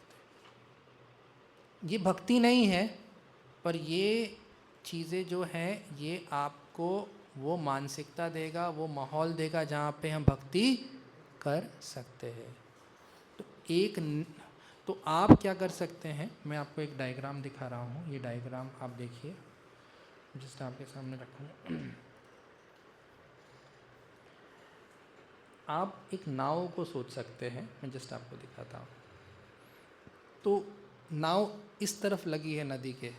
ये भक्ति नहीं है, पर ये चीज़ें जो हैं ये आपको वो मानसिकता देगा, वो माहौल देगा जहाँ पे हम भक्ति कर सकते हैं। तो आप क्या कर सकते हैं, मैं आपको एक डायग्राम दिखा रहा हूँ। ये डायग्राम आप देखिए, जस्ट आपके सामने रखूँ। आप एक नाव को सोच सकते हैं, मैं जस्ट आपको दिखाता हूँ। तो नाव इस तरफ लगी है नदी के,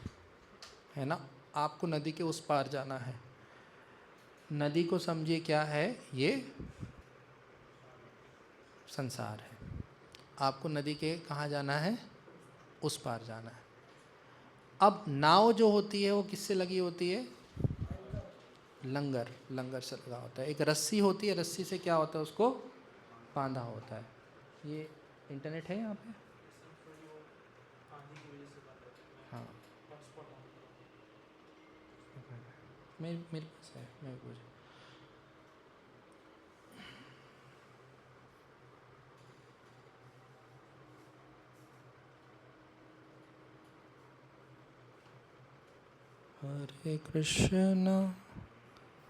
है ना, आपको नदी के उस पार जाना है। नदी को समझिए क्या है, ये संसार है। आपको नदी के कहाँ जाना है, उस पार जाना है। अब नाव जो होती है वो किससे लगी होती है, लंगर से लगा होता है। एक रस्सी होती है, रस्सी से क्या होता है, उसको बांधा होता है। ये इंटरनेट है यहाँ पे, हाँ मेरे पास है, मेरे को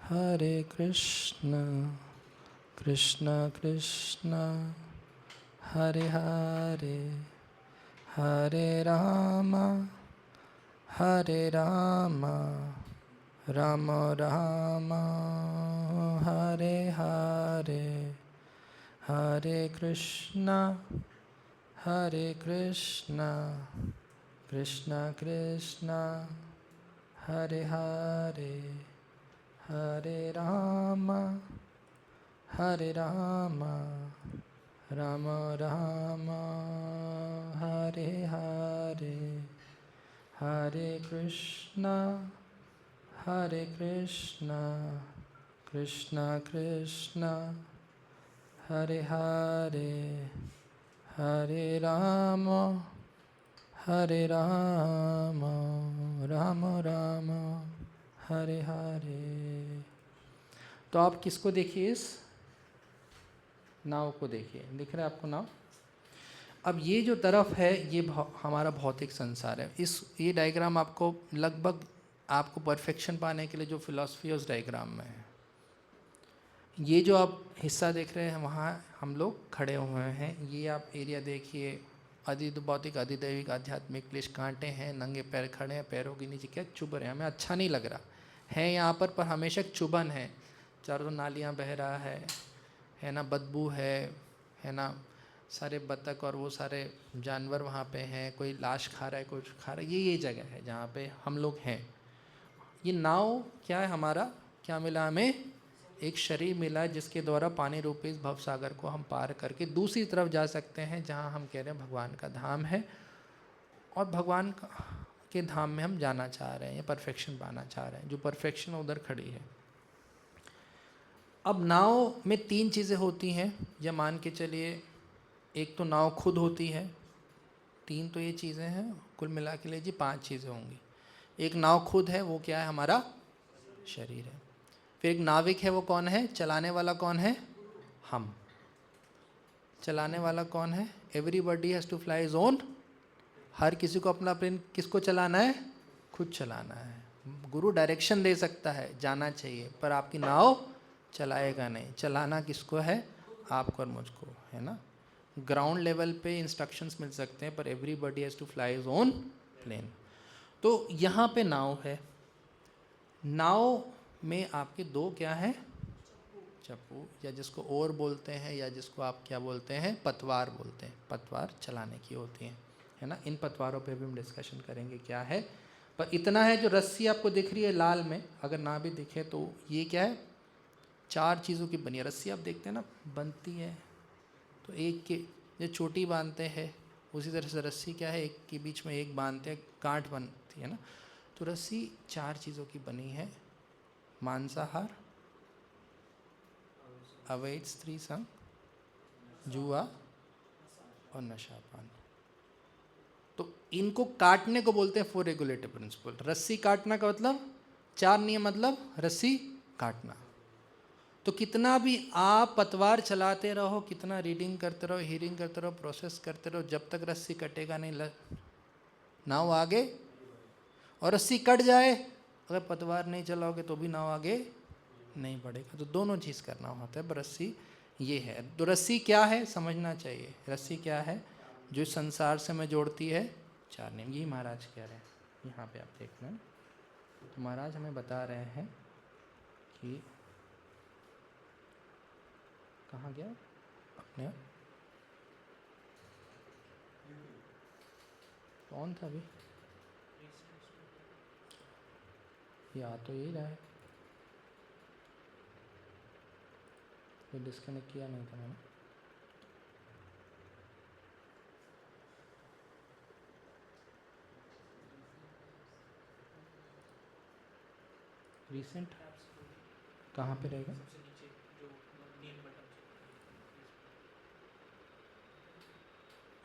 हरे कृष्ण कृष्ण कृष्ण हरे हरे, हरे राम राम राम हरे हरे, हरे कृष्ण कृष्ण कृष्ण हरे हरे, हरे राम राम राम हरे हरे, हरे कृष्ण कृष्ण कृष्ण हरे हरे, हरे राम राम राम हरे हरे। तो आप किसको देखिए, इस नाव को देखिए, दिख रहा है आपको नाव। अब ये जो तरफ है ये हमारा भौतिक संसार है। ये डायग्राम आपको लगभग आपको परफेक्शन पाने के लिए जो फिलॉसफी है उस डायग्राम में है। ये जो आप हिस्सा देख रहे हैं वहाँ हम लोग खड़े हुए हैं। ये आप एरिया देखिए, भौतिक अधिदैविक आध्यात्मिक क्लेश, कांटे हैं, नंगे पैर खड़े हैं, पैरों के नीचे क्या चुभ रहे हैं, हमें अच्छा नहीं लग रहा है यहाँ पर हमेशा चुभन है, चारों नालियाँ बह रहा है ना, बदबू है ना, सारे बतख और वो सारे जानवर वहाँ पे हैं, कोई लाश खा रहा है, कुछ खा रहा है। ये जगह है जहाँ पे हम लोग हैं। ये नाव क्या है, हमारा क्या मिला हमें, एक शरीर मिला है जिसके द्वारा पानी रूपी इस भव सागर को हम पार करके दूसरी तरफ जा सकते हैं, जहाँ हम कह रहे हैं भगवान का धाम है। और भगवान के धाम में हम जाना चाह रहे हैं, या परफेक्शन पाना चाह रहे हैं। जो परफेक्शन उधर खड़ी है। अब नाव में 3 चीज़ें होती हैं, या मान के चलिए एक तो नाव खुद होती है, 3 तो ये चीज़ें हैं, कुल मिला के लीजिए 5 चीज़ें होंगी। एक नाव खुद है, वो क्या है, हमारा शरीर है। फिर एक नाविक है, वो कौन है, चलाने वाला कौन है, हम। चलाने वाला कौन है, everybody has to fly his own. हर किसी को अपना प्लेन किसको चलाना है, खुद चलाना है। गुरु डायरेक्शन दे सकता है, जाना चाहिए, पर आपकी नाव चलाएगा नहीं। चलाना किसको है, आपको और मुझको, है ना। ग्राउंड लेवल पे इंस्ट्रक्शंस मिल सकते हैं, पर everybody has to fly his own plane. तो यहाँ पे नाव है, नाव में आपके दो क्या है, चप्पू, या जिसको ओर बोलते हैं, या जिसको आप क्या बोलते हैं, पतवार बोलते हैं, पतवार चलाने की होती है ना। इन पतवारों पे भी हम डिस्कशन करेंगे क्या है। पर इतना है, जो रस्सी आपको दिख रही है लाल में, अगर ना भी दिखे तो ये क्या है, 4 चीज़ों की बनी है रस्सी। आप देखते हैं ना बनती है तो एक के जो छोटी बांधते हैं, उसी तरह से रस्सी क्या है, एक के बीच में एक बांधते हैं, गांठ बनती है ना। तो रस्सी 4 चीज़ों की बनी है, मांसाहार, अवैध स्त्री संग, जुआ और नशापान। तो इनको काटने को बोलते हैं 4 रेगुलेटिव प्रिंसिपल। रस्सी काटना का मतलब 4 नियम, मतलब रस्सी काटना। तो कितना भी आप पतवार चलाते रहो, कितना रीडिंग करते रहो, हीरिंग करते रहो, प्रोसेस करते रहो, जब तक रस्सी कटेगा नहीं, नाव आगे, और रस्सी कट जाए, अगर पतवार नहीं चलाओगे तो भी नाव आगे नहीं बढ़ेगा। तो दोनों चीज़ करना होता है। पर रस्सी ये है। तो रस्सी क्या है समझना चाहिए। रस्सी क्या है, जो संसार से हमें जोड़ती है 4 नियम। यही महाराज कह रहे हैं, यहाँ पे आप देखना। तो महाराज हमें बता रहे हैं कि कहाँ गया अपने, कौन था अभी, या तो यही रहा है, ये डिस्कनेक्ट किया नहीं था मैंने। रिसेंट कहाँ पे रहेगा,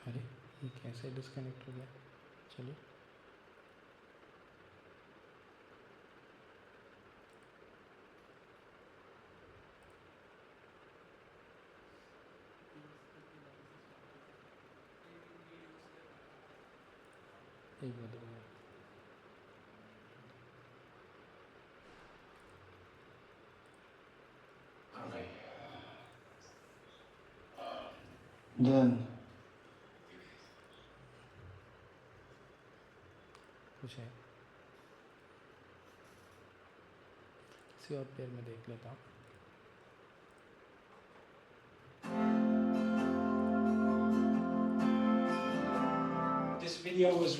अरे ये कैसे डिस्कनेक्ट हो गया। चलिए एक मिनट। Then कुछ है, किसी और पेड़ में देख लेता हूँ। This video was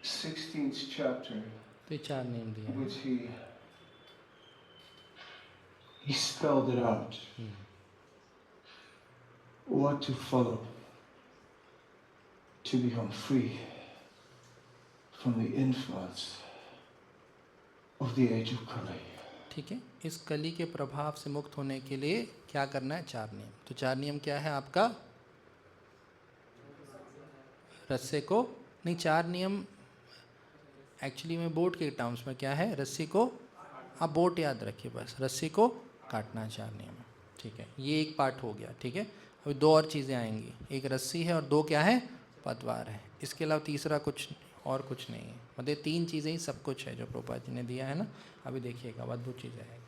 sixteenth chapter, तो ये 4 नियम दिए हैं। which he spelled it out. What to follow to become free from the influence of the age of Kali. ठीक है, इस कली के प्रभाव से मुक्त होने के लिए क्या करना है, 4 नियम। तो 4 नियम क्या है आपका, रस्से को नहीं, 4 नियम एक्चुअली में बोट के टर्म्स में क्या है, रस्सी को, आप बोट याद रखिए बस, रस्सी को काटना 4 नियम है। ठीक है, ये एक पार्ट हो गया। ठीक है, अभी 2 और चीज़ें आएंगी, एक रस्सी है और 2 क्या है, पतवार है। इसके अलावा तीसरा कुछ और कुछ नहीं है। मतलब 3 चीज़ें ही सब कुछ है जो प्रभुपाद जी ने दिया है ना। अभी देखिएगा अद्भुत चीज़ें हैं।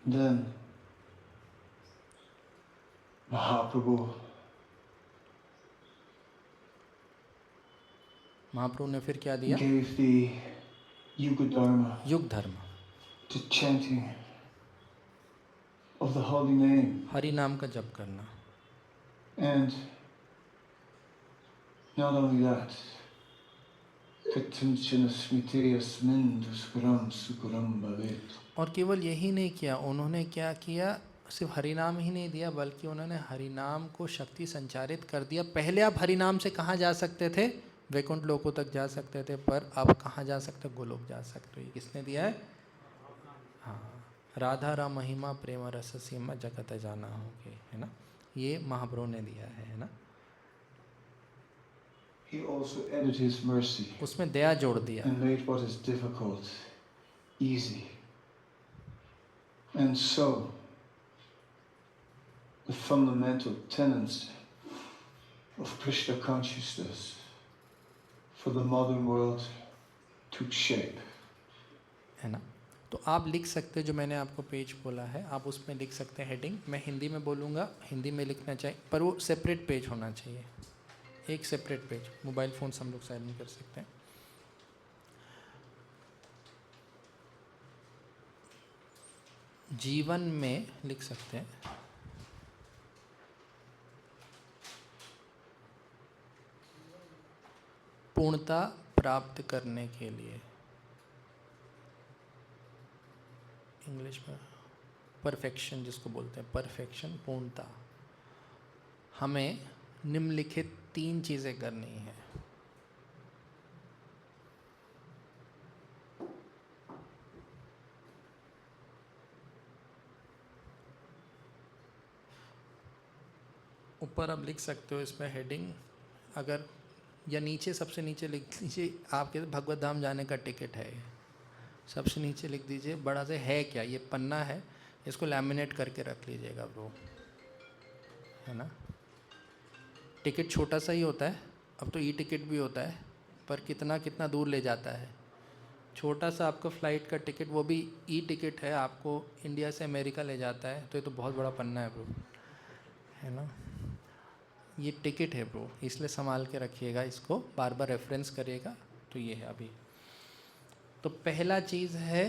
Then महाप्रभु ने फिर क्या दिया, gave the Yuga Dharma युग धर्म, to chanting of the holy name. Hari नाम का जप करना। And not only that, Katunchana Smritiya Smindus Guram Sukuram Bhavet. और केवल यही नहीं किया, उन्होंने क्या किया, सिर्फ हरिनाम ही नहीं दिया, बल्कि उन्होंने हरिनाम को शक्ति संचारित कर दिया। पहले आप हरिनाम से कहाँ जा सकते थे, वैकुंठ लोकों तक जा सकते थे, पर अब कहाँ जा सकते, गोलोक जा सकते हो। ये किसने दिया है, हाँ, राधा राम महिमा प्रेम रस सीमा जगत जाना होगे, है ना, ये महाप्रभु ने दिया है ना। He also added his mercy उसमें दया जोड़ दिया, and made what is difficult easy. And so, the fundamental tenets of Krishna consciousness for the modern world took shape. है ना। तो आप लिख सकते हैं, जो मैंने आपको पेज बोला है आप उसमें लिख सकते हैं हेडिंग। मैं हिंदी में बोलूँगा, हिंदी में लिखना चाहिए, पर वो सेपरेट पेज होना चाहिए, एक सेपरेट पेज। मोबाइल फ़ोन से हम लोग साइड नहीं कर सकते हैं। जीवन में लिख सकते हैं, पूर्णता प्राप्त करने के लिए, इंग्लिश में परफेक्शन जिसको बोलते हैं, परफेक्शन, पूर्णता, हमें निम्नलिखित 3 चीज़ें करनी है। ऊपर आप लिख सकते हो इसमें हेडिंग, अगर या नीचे सबसे नीचे लिख लीजिए, आपके भगवत धाम जाने का टिकट है, सबसे नीचे लिख दीजिए बड़ा से, है क्या, ये पन्ना है, इसको लैमिनेट करके रख लीजिएगा ब्रो, है ना। टिकट छोटा सा ही होता है, अब तो ई टिकट भी होता है, पर कितना कितना दूर ले जाता है। छोटा सा आपका फ़्लाइट का टिकट, वो भी ई टिकट है, आपको इंडिया से अमेरिका ले जाता है, तो ये तो बहुत बड़ा पन्ना है ब्रो, है ना। ये टिकट है ब्रो, इसलिए संभाल के रखिएगा, इसको बार बार रेफरेंस करिएगा। तो ये है अभी। तो पहला चीज़ है,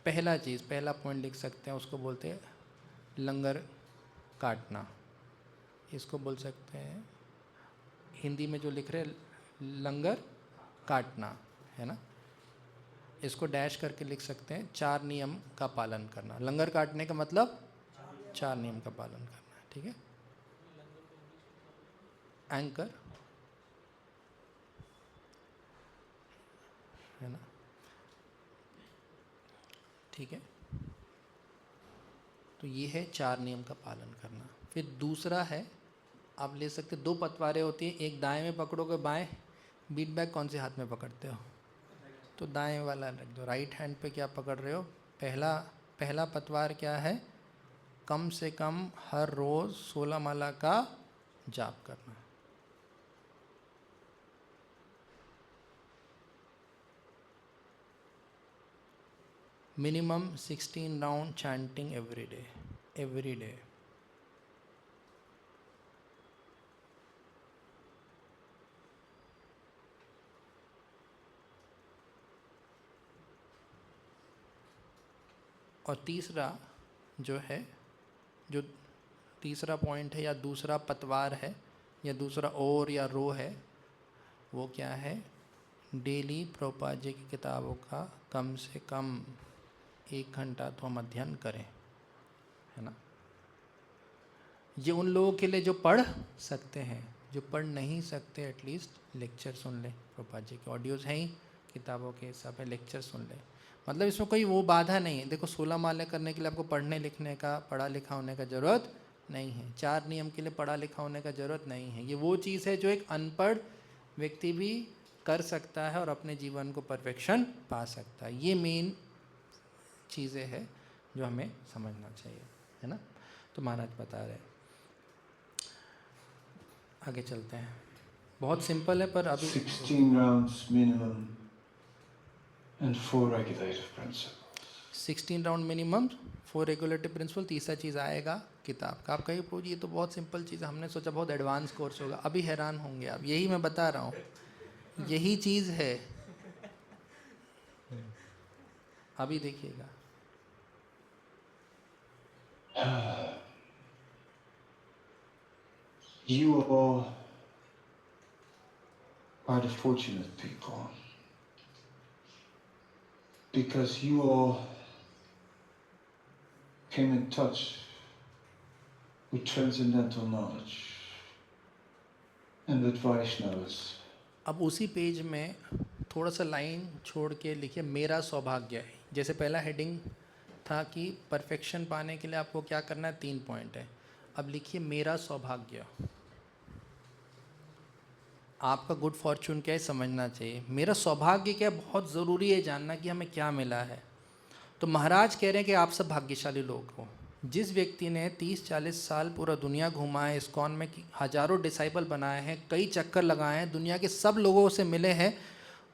पहला पॉइंट लिख सकते हैं, उसको बोलते हैं लंगर काटना। इसको बोल सकते हैं हिंदी में जो लिख रहे हैं, लंगर काटना, है ना। इसको डैश करके लिख सकते हैं 4 नियम का पालन करना। लंगर काटने का मतलब 4 नियम का पालन करना, ठीक है। एंकर, है ना, ठीक है। तो ये है 4 नियम का पालन करना। फिर दूसरा है, आप ले सकते 2 पतवारें होती हैं, एक दाएं में पकड़ोगे, बाएं। बीट बैग कौन से हाथ में पकड़ते हो? तो दाएं वाला रख दो। राइट हैंड पे क्या पकड़ रहे हो? पहला पतवार क्या है? कम से कम हर रोज़ 16 माला का जाप करना। Minimum 16 round chanting every day. और तीसरा जो है, जो तीसरा पॉइंट है या दूसरा पतवार है या दूसरा और या रो है, वो क्या है? डेली प्रभुपाद जी की किताबों का कम से कम 1 घंटा तो हम अध्ययन करें, है ना। ये उन लोगों के लिए जो पढ़ सकते हैं, जो पढ़ नहीं सकते एटलीस्ट लेक्चर सुन ले। प्रभुपाद जी के ऑडियोज़ हैं ही, किताबों के हिसाब से लेक्चर सुन ले। मतलब इसमें कोई वो बाधा नहीं है। देखो 16 माले करने के लिए आपको पढ़ने लिखने का, पढ़ा लिखा होने का ज़रूरत नहीं है। 4 नियम के लिए पढ़ा लिखा होने का ज़रूरत नहीं है। ये वो चीज़ है जो एक अनपढ़ व्यक्ति भी कर सकता है और अपने जीवन को परफेक्शन पा सकता है। ये मेन चीज़ें हैं जो हमें समझना चाहिए, है ना। तो महाराज बता रहे हैं, आगे चलते हैं। बहुत सिंपल है, पर अभी 16 rounds minimum and 4 regulative principles. 16 round minimum, 4 regulative principle. तीसरा चीज़ आएगा किताब का। आप कहिए प्रभु जी ये तो बहुत सिंपल चीज़ है, हमने सोचा बहुत एडवांस कोर्स होगा। अभी हैरान होंगे आप, यही मैं बता रहा हूँ, यही चीज़ है। अभी देखिएगा। You all are the fortunate people because you all came in touch with transcendental knowledge and with Vaishnavas. अब उसी पेज में थोड़ा सा लाइन छोड़ के लिखिए मेरा सौभाग्य है। जैसे पहला हेडिंग था कि परफेक्शन पाने के लिए आपको क्या करना है, 3 पॉइंट है। अब लिखिए मेरा सौभाग्य। आपका गुड फॉर्चून क्या है समझना चाहिए। मेरा सौभाग्य क्या है, बहुत ज़रूरी है जानना कि हमें क्या मिला है। तो महाराज कह रहे हैं कि आप सब भाग्यशाली लोग हो। जिस व्यक्ति ने 30-40 साल पूरा दुनिया घुमा है, इस्कॉन में हज़ारों डिसाइपल बनाए हैं, कई चक्कर लगाए हैं, दुनिया के सब लोगों से मिले हैं,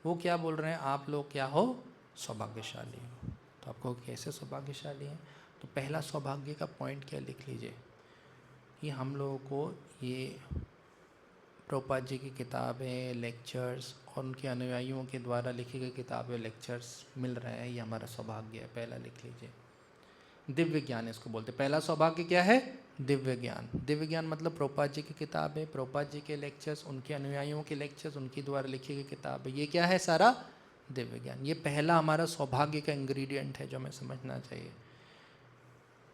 वो क्या बोल रहे हैं, आप लोग क्या हो, सौभाग्यशाली हो। तो आपको कैसे सौभाग्यशाली हैं? तो पहला सौभाग्य का पॉइंट क्या लिख लीजिए कि हम लोगों को ये प्रभुपाद जी की किताबें, लेक्चर्स और उनके अनुयायियों के द्वारा लिखी गई किताबें, लेक्चर्स मिल रहे हैं, ये हमारा सौभाग्य है। पहला लिख लीजिए। दिव्य ज्ञान इसको बोलते हैं। पहला सौभाग्य क्या है? दिव्य ज्ञान। दिव्य ज्ञान मतलब प्रभुपाद जी की किताबें, प्रभुपाद जी के लेक्चर्स, उनके अनुयायियों के लेक्चर्स, उनके द्वारा लिखी गई किताबें, ये क्या है? सारा दिव्य ज्ञान। ये पहला हमारा सौभाग्य का इंग्रेडिएंट है जो हमें समझना चाहिए।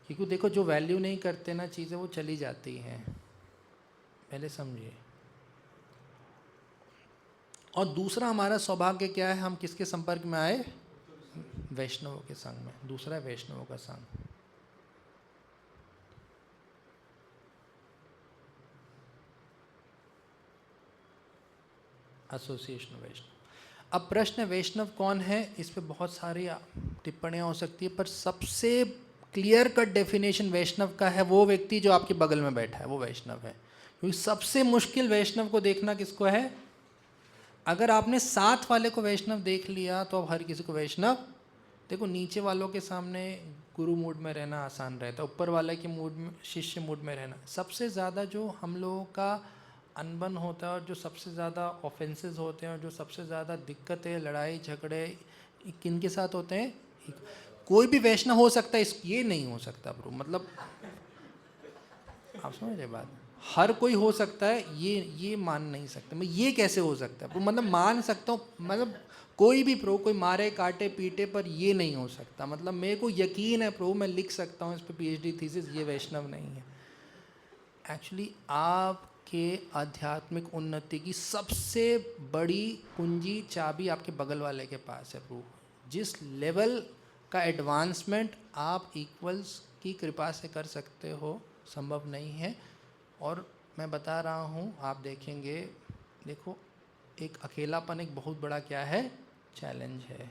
क्योंकि देखो, जो वैल्यू नहीं करते ना चीज़ें, वो चली जाती हैं, पहले समझिए। और दूसरा हमारा सौभाग्य क्या है? हम किसके संपर्क में आए? वैष्णवों के संग में। दूसरा वैष्णवों का संग। एसोसिएशन वैष्णव। अब प्रश्न, वैष्णव कौन है? इस पे बहुत सारी टिप्पणियाँ हो सकती है, पर सबसे क्लियर कट डेफिनेशन वैष्णव का है वो व्यक्ति जो आपके बगल में बैठा है, वो वैष्णव है। क्योंकि सबसे मुश्किल वैष्णव को देखना किसको है? अगर आपने साथ वाले को वैष्णव देख लिया तो अब हर किसी को वैष्णव। देखो, नीचे वालों के सामने गुरु मूड में रहना आसान रहता है, ऊपर वाले के मूड में, शिष्य मूड में रहना। सबसे ज़्यादा जो हम लोगों का अनबन होता है और जो सबसे ज़्यादा ऑफेंसेस होते हैं और जो सबसे ज़्यादा दिक्कत है, लड़ाई झगड़े किन के साथ होते हैं? कोई भी वैष्णव हो सकता है, ये नहीं हो सकता ब्रो, मतलब आप समझ रहे बात? हर कोई हो सकता है, ये मान नहीं सकते मैं। ये कैसे हो सकता है? मतलब मान सकता हूँ, मतलब कोई भी प्रो, कोई मारे काटे पीटे, पर ये नहीं हो सकता। मतलब मेरे को यकीन है प्रो, मैं लिख सकता हूँ इस पर पीएचडी थीसिस, ये वैष्णव नहीं है। एक्चुअली आपके आध्यात्मिक उन्नति की सबसे बड़ी कुंजी, चाबी आपके बगल वाले के पास है प्रो। जिस लेवल का एडवांसमेंट आप इक्वल्स की कृपा से कर सकते हो, संभव नहीं है। और मैं बता रहा हूँ, आप देखेंगे, देखो, एक अकेलापन एक बहुत बड़ा क्या है? चैलेंज है।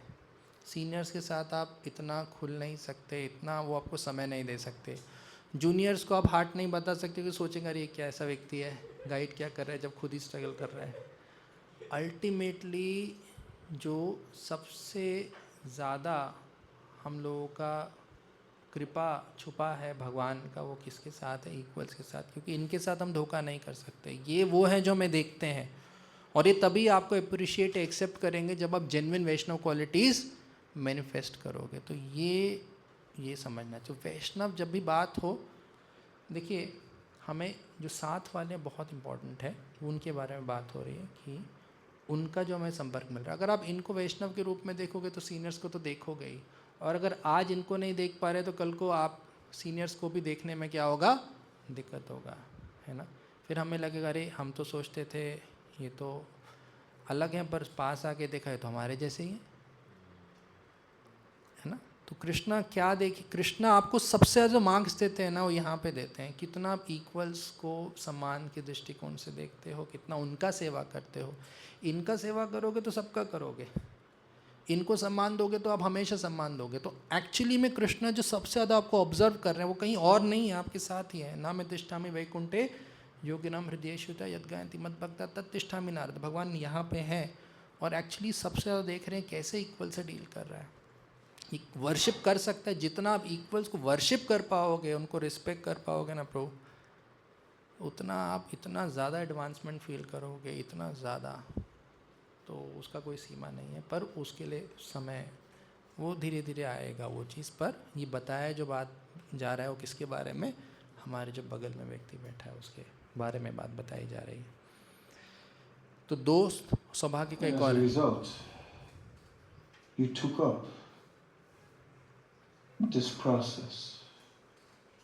सीनियर्स के साथ आप इतना खुल नहीं सकते, इतना वो आपको समय नहीं दे सकते। जूनियर्स को आप हार्ट नहीं बता सकते कि सोचेंगे अरे ये क्या ऐसा व्यक्ति है, गाइड क्या कर रहा है, जब खुद ही स्ट्रगल कर रहा है। अल्टीमेटली जो सबसे ज़्यादा हम लोगों का कृपा छुपा है भगवान का, वो किसके साथ है? इक्वल्स के साथ। क्योंकि इनके साथ हम धोखा नहीं कर सकते। ये वो है जो हमें देखते हैं, और ये तभी आपको अप्रिशिएट, एक्सेप्ट करेंगे जब आप जेन्युइन वैष्णव क्वालिटीज़ मैनिफेस्ट करोगे। तो ये समझना चाहिए। वैष्णव जब भी बात हो, देखिए, हमें जो साथ वाले बहुत इंपॉर्टेंट है, उनके बारे में बात हो रही है कि उनका जो हमें संपर्क मिल रहा है। अगर आप इनको वैष्णव के रूप में देखोगे तो सीनियर्स को तो देखोगे ही, और अगर आज इनको नहीं देख पा रहे तो कल को आप सीनियर्स को भी देखने में क्या होगा? दिक्कत होगा, है ना? फिर हमें लगेगा अरे हम तो सोचते थे ये तो अलग हैं, पर पास आके देखा है तो हमारे जैसे ही हैं, है ना? तो कृष्णा क्या देखिए, कृष्णा आपको सबसे ज़्यादा मार्क्स देते हैं ना, वो यहाँ पे देते हैं। कितना आप इक्वल्स को सम्मान के दृष्टिकोण से देखते हो, कितना उनका सेवा करते हो। इनका सेवा करोगे तो सबका करोगे, इनको सम्मान दोगे तो आप हमेशा सम्मान दोगे। तो एक्चुअली में कृष्णा जो सबसे ज़्यादा आपको ऑब्जर्व कर रहे हैं वो कहीं और नहीं है, आपके साथ ही है। ना मैं तिष्ठामि वैकुंठे योगिनाम हृदयेषुता यद् गायन्ति मद्भक्ता तत् तिष्ठामि नारद। भगवान यहाँ पे हैं और एक्चुअली सबसे ज़्यादा देख रहे हैं कैसे इक्वल से डील कर रहा है। वर्शिप कर सकता है, जितना आप इक्वल्स को वर्शिप कर पाओगे, उनको रिस्पेक्ट कर पाओगे ना प्रो, उतना आप इतना ज़्यादा एडवांसमेंट फील करोगे, इतना ज़्यादा, तो उसका कोई सीमा नहीं है। पर उसके लिए समय, वो धीरे धीरे आएगा वो चीज़। पर ये बताया जो बात जा रहा है वो किसके बारे में? हमारे जो बगल में व्यक्ति बैठा है उसके बारे में बात बताई जा रही है। तो दोस्त सौभाग्य का एक और result, you took up this process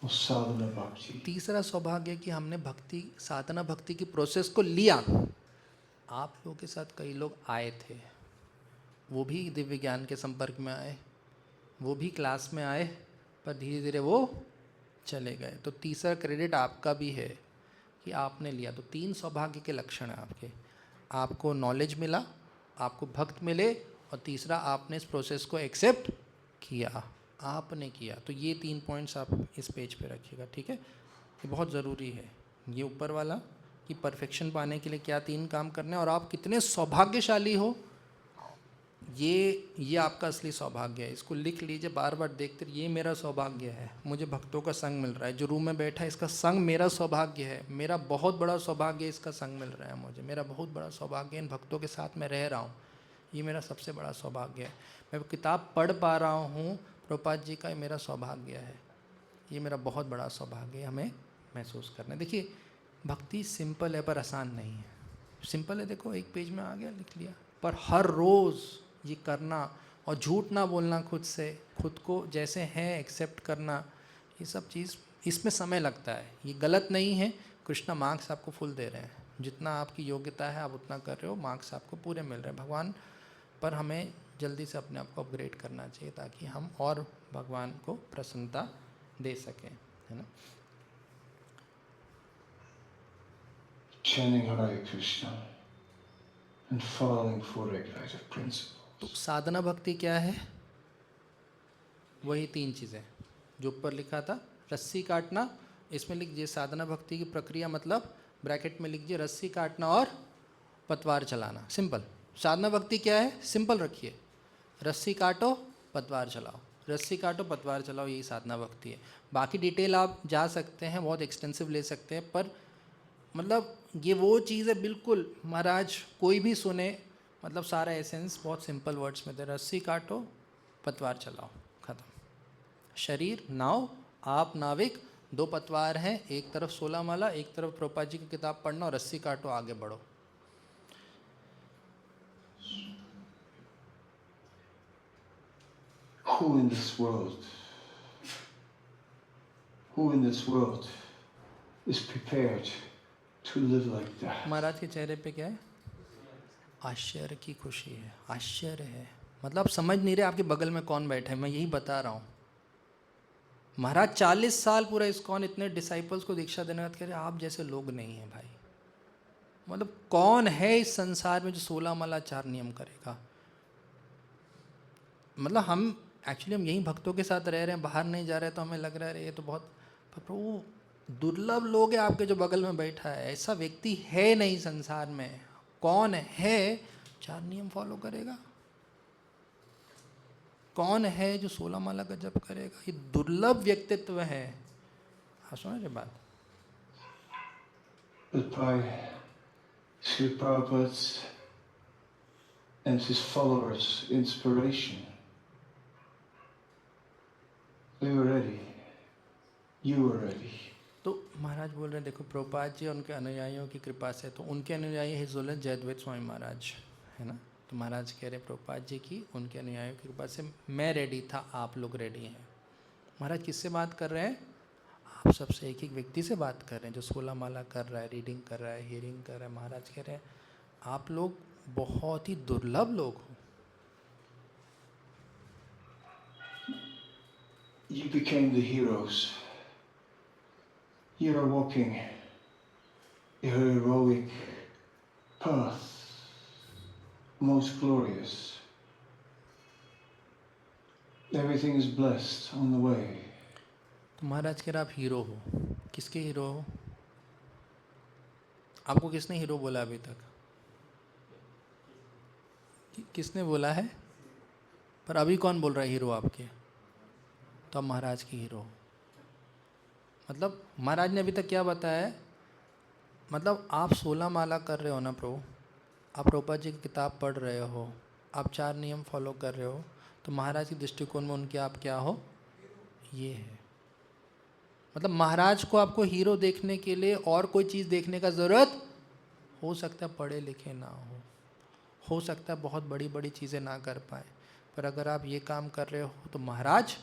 of sadhana bhakti. तीसरा सौभाग्य कि हमने भक्ति, साधना भक्ति की प्रोसेस को लिया। आप लोगों के साथ कई लोग आए थे, वो भी दिव्य ज्ञान के संपर्क में आए, वो भी क्लास में आए, पर धीरे धीरे वो चले गए। तो तीसरा क्रेडिट आपका भी है कि आपने लिया। तो 3 सौभाग्य के लक्षण हैं आपके। आपको नॉलेज मिला, आपको भक्त मिले, और तीसरा आपने इस प्रोसेस को एक्सेप्ट किया, आपने किया। तो ये 3 पॉइंट्स आप इस पेज पे रखिएगा, ठीक है? ये बहुत ज़रूरी है। ये ऊपर वाला कि परफेक्शन पाने के लिए क्या 3 काम करने हैं और आप कितने सौभाग्यशाली हो, ये आपका असली सौभाग्य है। इसको लिख लीजिए, बार बार देखते रहिए, ये मेरा सौभाग्य है, मुझे भक्तों का संग मिल रहा है। जो रूम में बैठा है इसका संग मेरा सौभाग्य है, मेरा बहुत बड़ा सौभाग्य है, इसका संग मिल रहा है मुझे, मेरा बहुत बड़ा सौभाग्य है, इन भक्तों के साथ मैं रह रहा हूँ, ये मेरा सबसे बड़ा सौभाग्य है। मैं किताब पढ़ पा रहा हूँ प्रभुपाद जी का, ये मेरा सौभाग्य है, ये मेरा बहुत बड़ा सौभाग्य है, हमें महसूस करना है। देखिए भक्ति सिंपल है पर आसान नहीं है। सिंपल है, देखो एक पेज में आ गया, लिख लिया, पर हर रोज़ ये करना और झूठ ना बोलना खुद से, खुद को जैसे हैं एक्सेप्ट करना, ये सब चीज़, इसमें समय लगता है। ये गलत नहीं है, कृष्णा मार्क्स आपको फुल दे रहे हैं, जितना आपकी योग्यता है आप उतना कर रहे हो, मार्क्स आपको पूरे मिल रहे हैं भगवान। पर हमें जल्दी से अपने आप को अपग्रेड करना चाहिए ताकि हम और भगवान को प्रसन्नता दे सकें, है ना। Chanting Hare Krishna and following four regulative principles. तो साधना भक्ति क्या है? वही 3 चीज़ें जो ऊपर लिखा था। रस्सी काटना, इसमें लिख दीजिए साधना भक्ति की प्रक्रिया, मतलब ब्रैकेट में लिख दीजिए रस्सी काटना और पतवार चलाना। सिंपल। साधना भक्ति क्या है? सिंपल रखिए, रस्सी काटो पतवार चलाओ, रस्सी काटो पतवार चलाओ, यही साधना भक्ति है। बाकी डिटेल आप जा सकते हैं, बहुत एक्सटेंसिव ले सकते हैं, पर मतलब ये वो चीज़ है बिल्कुल, महाराज कोई भी सुने, मतलब सारा एसेंस बहुत सिंपल वर्ड्स में थे। रस्सी काटो पतवार चलाओ, ख़त्म। शरीर नाव, आप नाविक, 2 पतवार हैं, एक तरफ 16 माला, एक तरफ प्रभुपाद जी की किताब पढ़ना, और रस्सी काटो आगे बढ़ो। Who in this world is prepared to live like that? महाराज के चेहरे पे क्या है? आश्चर्य की खुशी है, आश्चर्य है, मतलब आप समझ नहीं रहे आपके बगल में कौन बैठा है, मैं यही बता रहा हूँ। महाराज 40 साल पूरा इस्कॉन इतने डिसाइपल्स को दीक्षा देने के बाद कह रहे आप जैसे लोग नहीं हैं भाई। मतलब कौन है इस संसार में जो 16 माला 4 नियम करेगा? मतलब हम एक्चुअली हम यहीं भक्तों के साथ रह रहे हैं, बाहर नहीं जा रहे, तो हमें लग रहा है ये तो बहुत, प्रभु दुर्लभ लोग हैं आपके जो बगल में बैठा है, ऐसा व्यक्ति है नहीं संसार में। कौन है 4 नियम फॉलो करेगा? कौन है जो 16 माला का जप करेगा? ये दुर्लभ व्यक्तित्व है। हाँ, सुन रहे बात? But by Sri Prabhupada's and his followers' inspiration, they were ready. You were ready. तो महाराज बोल रहे हैं देखो प्रभुपाद जी और उनके अनुयायियों की कृपा से, तो उनके अनुयायी हिजोल जयद्वैत स्वामी महाराज है ना, तो महाराज कह रहे प्रभुपाद जी की, उनके अनुयायियों की कृपा से मैं रेडी था, आप लोग रेडी हैं। महाराज किससे बात कर रहे हैं? आप सबसे, एक एक व्यक्ति से बात कर रहे हैं जो 16 माला कर रहा है, रीडिंग कर रहा है, हियरिंग कर रहा है। महाराज कह रहे हैं आप लोग बहुत ही दुर्लभ लोग हो। You became the heroes. You are walking a heroic path, most glorious. Everything is blessed on the way. तो महाराज कह रहे आप हीरो हो। किसके हीरो हो? आपको किसने हीरो बोला अभी तक? किसने बोला है? पर अभी कौन बोल रहा है हीरो आपके? तो आप महाराज की हीरो हो। मतलब महाराज ने अभी तक क्या बताया है? मतलब आप 16 माला कर रहे हो ना प्रभु, आप प्रभुपाद जी की किताब पढ़ रहे हो, आप 4 नियम फॉलो कर रहे हो, तो महाराज के दृष्टिकोण में उनके आप क्या हो? ये है। मतलब महाराज को आपको हीरो देखने के लिए और कोई चीज़ देखने का ज़रूरत, हो सकता है पढ़े लिखे ना हो सकता है बहुत बड़ी बड़ी चीज़ें ना कर पाए, पर अगर आप ये काम कर रहे हो तो महाराज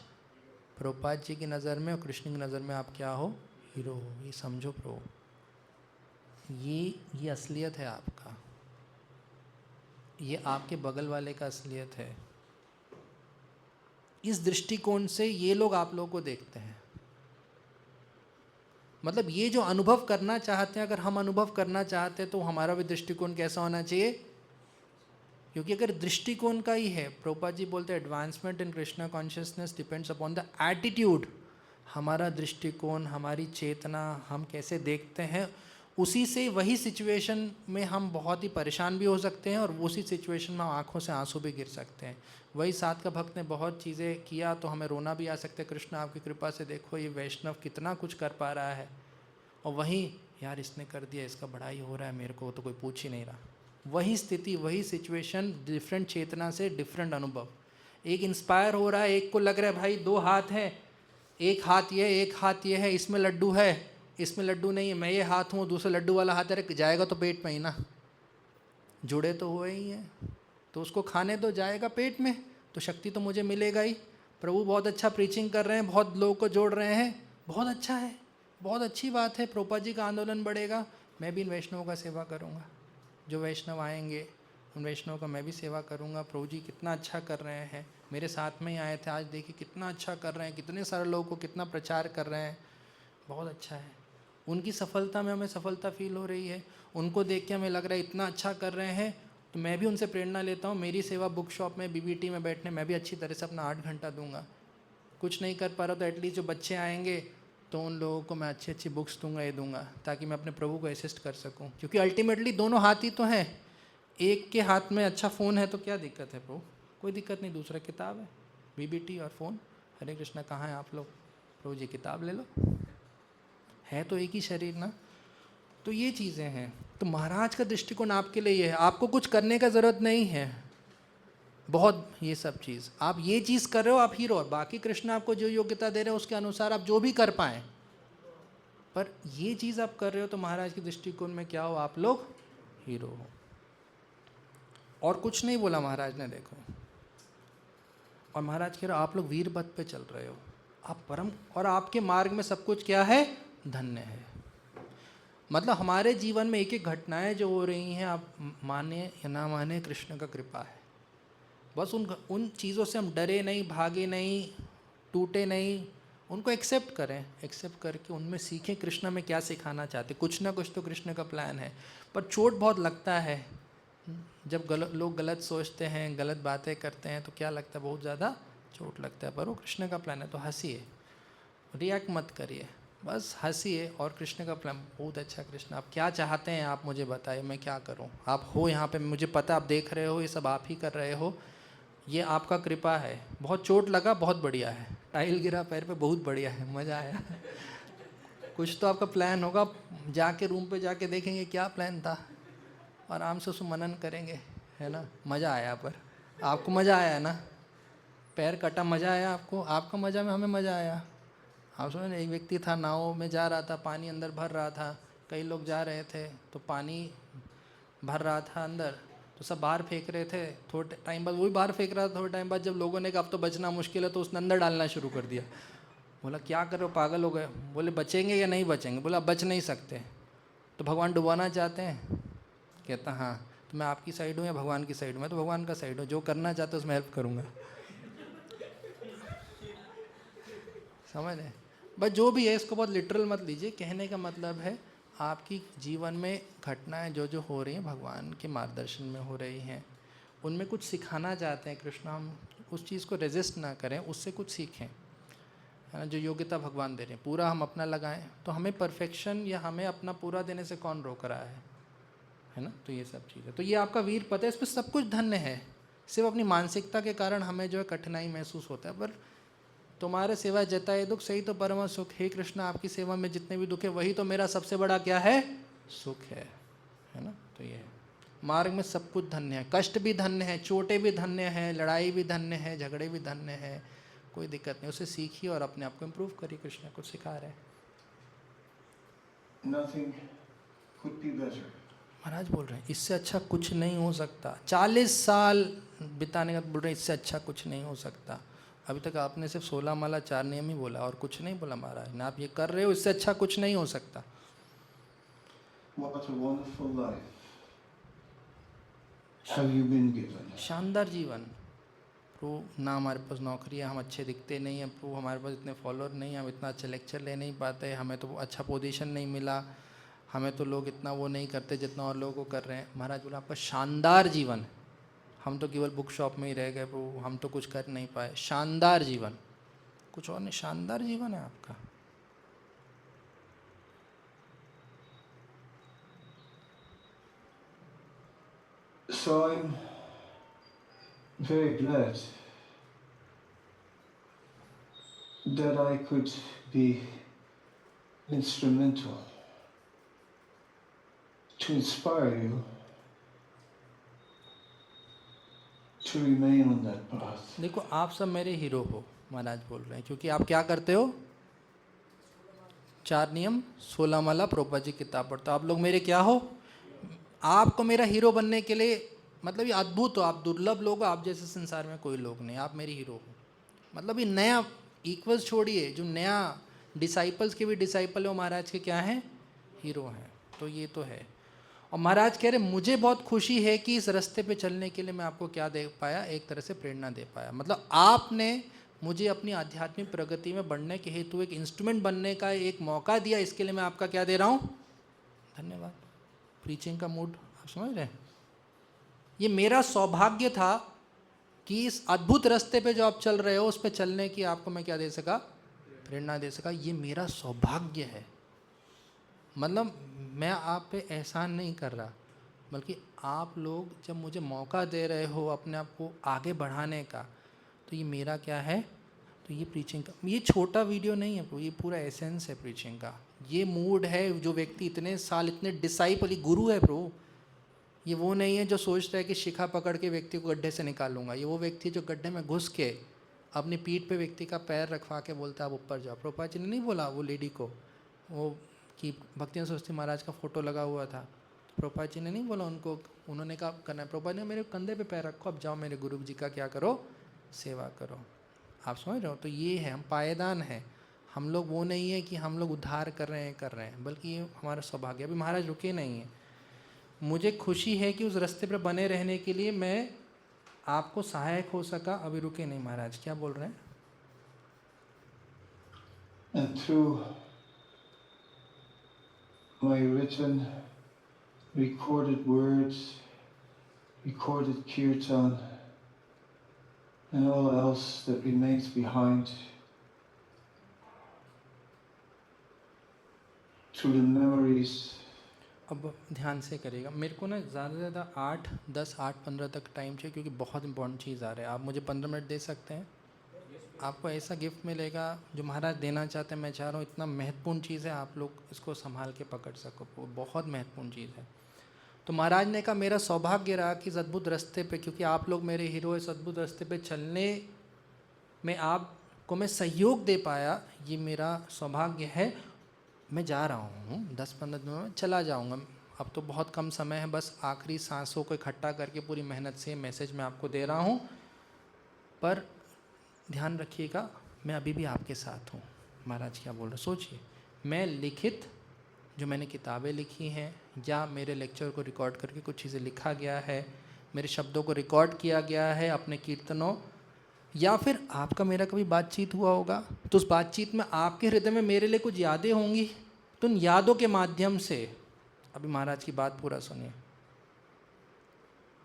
प्रभुपाद जी की नज़र में और कृष्ण की नज़र में आप क्या हो? हीरो हो। ये समझो प्रभु, ये असलियत है आपका, ये आपके बगल वाले का असलियत है। इस दृष्टिकोण से ये लोग आप लोगों को देखते हैं। मतलब ये जो अनुभव करना चाहते हैं, अगर हम अनुभव करना चाहते हैं तो हमारा भी दृष्टिकोण कैसा होना चाहिए? क्योंकि अगर दृष्टिकोण का ही है, प्रभुपाद जी बोलते हैं advancement in Krishna consciousness depends upon the attitude. हमारा दृष्टिकोण, हमारी चेतना, हम कैसे देखते हैं, उसी से वही सिचुएशन में हम बहुत ही परेशान भी हो सकते हैं और उसी सिचुएशन में आंखों से आंसू भी गिर सकते हैं। वही साथ का भक्त ने बहुत चीज़ें किया तो हमें रोना भी आ सकता है, कृष्ण आपकी कृपा से देखो ये वैष्णव कितना कुछ कर पा रहा है, और वहीं यार इसने कर दिया, इसका बढ़ाई हो रहा है, मेरे को तो कोई पूछ ही नहीं रहा। वही स्थिति, वही सिचुएशन, डिफरेंट चेतना से डिफरेंट अनुभव। एक इंस्पायर हो रहा है, एक को लग रहा है भाई 2 हाथ हैं, एक हाथ ये एक हाथ ये है, इसमें लड्डू है, इसमें लड्डू नहीं है, मैं ये हाथ हूँ, दूसरा लड्डू वाला हाथ है, जाएगा तो पेट में ही ना, जुड़े तो हुए ही हैं, तो उसको खाने तो जाएगा पेट में, तो शक्ति तो मुझे मिलेगा ही। प्रभु बहुत अच्छा प्रीचिंग कर रहे हैं, बहुत लोगों को जोड़ रहे हैं, बहुत अच्छा है, बहुत अच्छी बात है, प्रभुपाद जी का आंदोलन बढ़ेगा, मैं भी इन वैष्णवों का सेवा करूँगा, जो वैष्णव आएंगे उन वैष्णव का मैं भी सेवा करूँगा। प्रभु जी कितना अच्छा कर रहे हैं, मेरे साथ में ही आए थे, आज देखिए कितना अच्छा कर रहे हैं, कितने सारे लोगों को कितना प्रचार कर रहे हैं, बहुत अच्छा है। उनकी सफलता में हमें सफलता फील हो रही है, उनको देख के हमें लग रहा है इतना अच्छा कर रहे हैं, तो मैं भी उनसे प्रेरणा लेता हूँ। मेरी सेवा बुक शॉप में बीबीटी में बैठने, मैं भी अच्छी तरह से अपना 8 घंटा दूंगा। कुछ नहीं कर पा रहा तो एटलीस्ट जो बच्चे आएंगे तो उन लोगों को मैं अच्छी अच्छी बुक्स दूंगा, ये दूंगा, ताकि मैं अपने प्रभु को असिस्ट कर सकूं। क्योंकि अल्टीमेटली दोनों हाथ ही तो हैं, एक के हाथ में अच्छा फ़ोन है तो क्या दिक्कत है प्रभु, कोई दिक्कत नहीं, दूसरा किताब है, बीबीटी और फ़ोन। हरे कृष्णा, कहाँ हैं आप लोग, प्रभु जी किताब ले लो, है तो एक ही शरीर ना। तो ये चीज़ें हैं। तो महाराज का दृष्टिकोण आपके लिए ये है, आपको कुछ करने का ज़रूरत नहीं है बहुत, ये सब चीज़ आप ये चीज़ कर रहे हो, आप हीरो, और बाकी कृष्ण आपको जो योग्यता दे रहे हो उसके अनुसार आप जो भी कर पाएँ, पर ये चीज़ आप कर रहे हो तो महाराज के दृष्टिकोण में क्या हो, आप लोग हीरो हो। और कुछ नहीं बोला महाराज ने, देखो, और महाराज कह रहे हो आप लोग वीर पथ पे चल रहे हो, आप परम, और आपके मार्ग में सब कुछ क्या है, धन्य है। मतलब हमारे जीवन में एक एक घटनाएं जो हो रही हैं, आप माने या ना माने, कृष्ण का कृपा है। बस उन चीज़ों से हम डरे नहीं, भागे नहीं, टूटे नहीं, उनको एक्सेप्ट करें, एक्सेप्ट करके उनमें सीखें कृष्ण में क्या सिखाना चाहते। कुछ ना कुछ तो कृष्ण का प्लान है, पर चोट बहुत लगता है जब लोग गलत सोचते हैं, गलत बातें करते हैं, तो क्या लगता है, बहुत ज़्यादा चोट लगता है। पर वो कृष्ण का प्लान है, तो हंसिए, रिएक्ट मत करिए, बस हंसिए। और कृष्ण का प्लान बहुत अच्छा, कृष्ण आप क्या चाहते हैं आप मुझे बताइए, मैं क्या करूं। आप हो यहाँ पे, मुझे पता, आप देख रहे हो, ये सब आप ही कर रहे हो, ये आपका कृपा है। बहुत चोट लगा, बहुत बढ़िया है, टाइल गिरा पैर पे, बहुत बढ़िया है, मज़ा आया। कुछ तो आपका प्लान होगा, जाके रूम पे जाके देखेंगे क्या प्लान था, आराम से उसको मनन करेंगे, है ना। मज़ा आया, पर आपको मज़ा आया ना, पैर कटा, मज़ा आया आपको, आपका मज़ा में हमें मज़ा आया। आप सुनो, एक व्यक्ति था नाव में जा रहा था, पानी अंदर भर रहा था, कई लोग जा रहे थे, तो पानी भर रहा था अंदर, तो सब बाहर फेंक रहे थे। थोड़े टाइम बाद वही बाहर फेंक रहा था, थोड़े टाइम बाद जब लोगों ने कहा अब तो बचना मुश्किल है, तो उसने अंदर डालना शुरू कर दिया। बोला क्या कर रहे हो, पागल हो गए। बोले बचेंगे या नहीं बचेंगे। बोला बच नहीं सकते। तो भगवान डुबाना चाहते हैं। कहता हाँ, तो मैं आपकी साइड हूँ या भगवान की साइड हूँ। मैं तो भगवान का साइड हूँ, जो करना चाहते हो उसमें हेल्प करूँगा। समझ रहे। बस जो भी है इसको बहुत लिटरल मत लीजिए। कहने का मतलब है आपकी जीवन में घटनाएं जो जो हो रही हैं भगवान के मार्गदर्शन में हो रही हैं, उनमें कुछ सिखाना चाहते हैं कृष्ण। हम उस चीज़ को रेजिस्ट ना करें, उससे कुछ सीखें, है ना। जो योग्यता भगवान दे रहे हैं पूरा हम अपना लगाएं, तो हमें परफेक्शन या हमें अपना पूरा देने से कौन रोक रहा है ना। तो ये सब चीज़ें, तो ये आपका वीर पता है, इस पर सब कुछ धन्य है। सिर्फ अपनी मानसिकता के कारण हमें जो है कठिनाई महसूस होता है, पर तुम्हारे सेवा जताए दुख सही तो परम सुख। हे कृष्ण, आपकी सेवा में जितने भी दुख है वही तो मेरा सबसे बड़ा क्या है, सुख है ना। तो ये मार्ग में सब कुछ धन्य है, कष्ट भी धन्य है, चोटें भी धन्य है, लड़ाई भी धन्य है, झगड़े भी धन्य है, कोई दिक्कत नहीं। उसे सीखिए और अपने आप को इम्प्रूव करिए। कृष्ण कुछ सिखा रहे हैं। Nothing could be better. महाराज बोल रहे हैं इससे अच्छा कुछ नहीं हो सकता। 40 साल बिताने का बोल रहे हैं, इससे अच्छा कुछ नहीं हो सकता। अभी तक आपने सिर्फ 16 माला 4 नियम ही बोला और कुछ नहीं बोला महाराज ने। आप ये कर रहे हो, इससे अच्छा कुछ नहीं हो सकता। What a wonderful life have you been given. शानदार जीवन। प्रभु ना हमारे पास नौकरी है, हम अच्छे दिखते नहीं हैं प्रभु, हमारे पास इतने फॉलोअर नहीं, हम इतना अच्छा लेक्चर ले नहीं पाते, हमें तो अच्छा पोजीशन नहीं मिला, हमें तो लोग इतना वो नहीं करते जितना और लोगों को कर रहे हैं। महाराज बोला आपका शानदार जीवन, हम तो केवल बुक शॉप में ही रह गए प्रभु, हम तो कुछ कर नहीं पाए। शानदार जीवन, कुछ और नहीं, शानदार जीवन है आपका। So I'm very glad that I could be instrumental to inspire you to remain on that path. देखो आप सब मेरे हीरो हो, महाराज बोल रहे हैं, क्योंकि आप क्या करते हो? 4 नियम 16 माला प्रभुपाद जी किताब पढ़ते हो। आप लोग मेरे क्या हो? आपको मेरा हीरो बनने के लिए, मतलब ये अद्भुत हो, आप दुर्लभ लोग हो, आप जैसे संसार में कोई लोग नहीं, आप मेरे हीरो हो। मतलब ये नया इक्वल्स छोड़िए, जो नया डिसाइपल्स के भी डिसाइपल है वो महाराज के क्या हैं? हीरो हैं। तो ये तो है। और महाराज कह रहे मुझे बहुत खुशी है कि इस रास्ते पे चलने के लिए मैं आपको क्या दे पाया, एक तरह से प्रेरणा दे पाया। मतलब आपने मुझे अपनी आध्यात्मिक प्रगति में बढ़ने के हेतु एक इंस्ट्रूमेंट बनने का एक मौका दिया, इसके लिए मैं आपका क्या दे रहा हूँ? धन्यवाद। प्रीचिंग का मूड आप समझ रहे हैं? ये मेरा सौभाग्य था कि इस अद्भुत रास्ते पे जो आप चल रहे हो उस पे चलने की आपको मैं क्या दे सका? प्रेरणा दे सका। ये मेरा सौभाग्य है। मतलब मैं आप पे एहसान नहीं कर रहा, बल्कि आप लोग जब मुझे मौका दे रहे हो अपने आप को आगे बढ़ाने का, तो ये मेरा क्या है? तो ये प्रीचिंग का, ये छोटा वीडियो नहीं है, ये पूरा एसेंस है प्रीचिंग का। ये मूड है जो व्यक्ति इतने साल इतने डिसाइपल, गुरु है प्रभु। ये वो नहीं है जो सोचता है कि शिखा पकड़ के व्यक्ति को गड्ढे से निकालूंगा। ये वो व्यक्ति जो गड्ढे में घुस के अपनी पीठ पे व्यक्ति का पैर रखवा के बोलता है आप ऊपर जाओ। प्रभुपाद जी ने नहीं बोला वो लेडी को, वो कि भक्तिनाथ सरस्वती महाराज का फोटो लगा हुआ था, तो प्रभुपाद जी ने नहीं बोला उनको, उन्होंने कहा करना है। प्रभुपाद ने मेरे कंधे पे पैर रखो, अब जाओ मेरे गुरु जी का क्या करो? सेवा करो। आप समझ रहे हो? तो ये है, हम पायदान हैं। हम लोग वो नहीं है कि हम लोग उद्धार कर रहे हैं, बल्कि ये हमारा सौभाग्य। अभी महाराज रुके नहीं हैं। मुझे खुशी है कि उस रास्ते पर बने रहने के लिए मैं आपको सहायक हो सका। अभी रुके नहीं महाराज, क्या बोल रहे हैं? And through my written, recorded words, recorded kirtan, and all else that remains behind, through the memories. अब ध्यान से करिएगा। मेरे को ना ज़्यादा से ज़्यादा 8, 10, 8, 15 तक टाइम चाहिए, क्योंकि बहुत इंपॉर्टेंट चीज़ आ रहा है। आप मुझे 15 मिनट दे सकते हैं? आपको ऐसा गिफ्ट मिलेगा जो महाराज देना चाहते हैं। मैं चाह रहा हूँ, इतना महत्वपूर्ण चीज़ है, आप लोग इसको संभाल के पकड़ सको, बहुत महत्वपूर्ण चीज़ है। तो महाराज ने कहा मेरा सौभाग्य रहा कि इस अद्भुत रास्ते पे, क्योंकि आप लोग मेरे हीरो, इस अद्भुत रास्ते पे चलने में आपको मैं सहयोग दे पाया, ये मेरा सौभाग्य है। मैं जा रहा हूँ 10-15 दिनों में चला जाऊँगा। अब तो बहुत कम समय है, बस आखिरी सांसों को इकट्ठा करके पूरी मेहनत से मैसेज मैं आपको दे रहा हूँ। पर ध्यान रखिएगा, मैं अभी भी आपके साथ हूँ। महाराज क्या बोल रहे? सोचिए, मैं लिखित जो मैंने किताबें लिखी हैं, या मेरे लेक्चर को रिकॉर्ड करके कुछ चीज़ें लिखा गया है, मेरे शब्दों को रिकॉर्ड किया गया है अपने कीर्तनों, या फिर आपका मेरा कभी बातचीत हुआ होगा, तो उस बातचीत में आपके हृदय में मेरे लिए कुछ यादें होंगी। तो उन यादों के माध्यम से, अभी महाराज की बात पूरा सुनिए।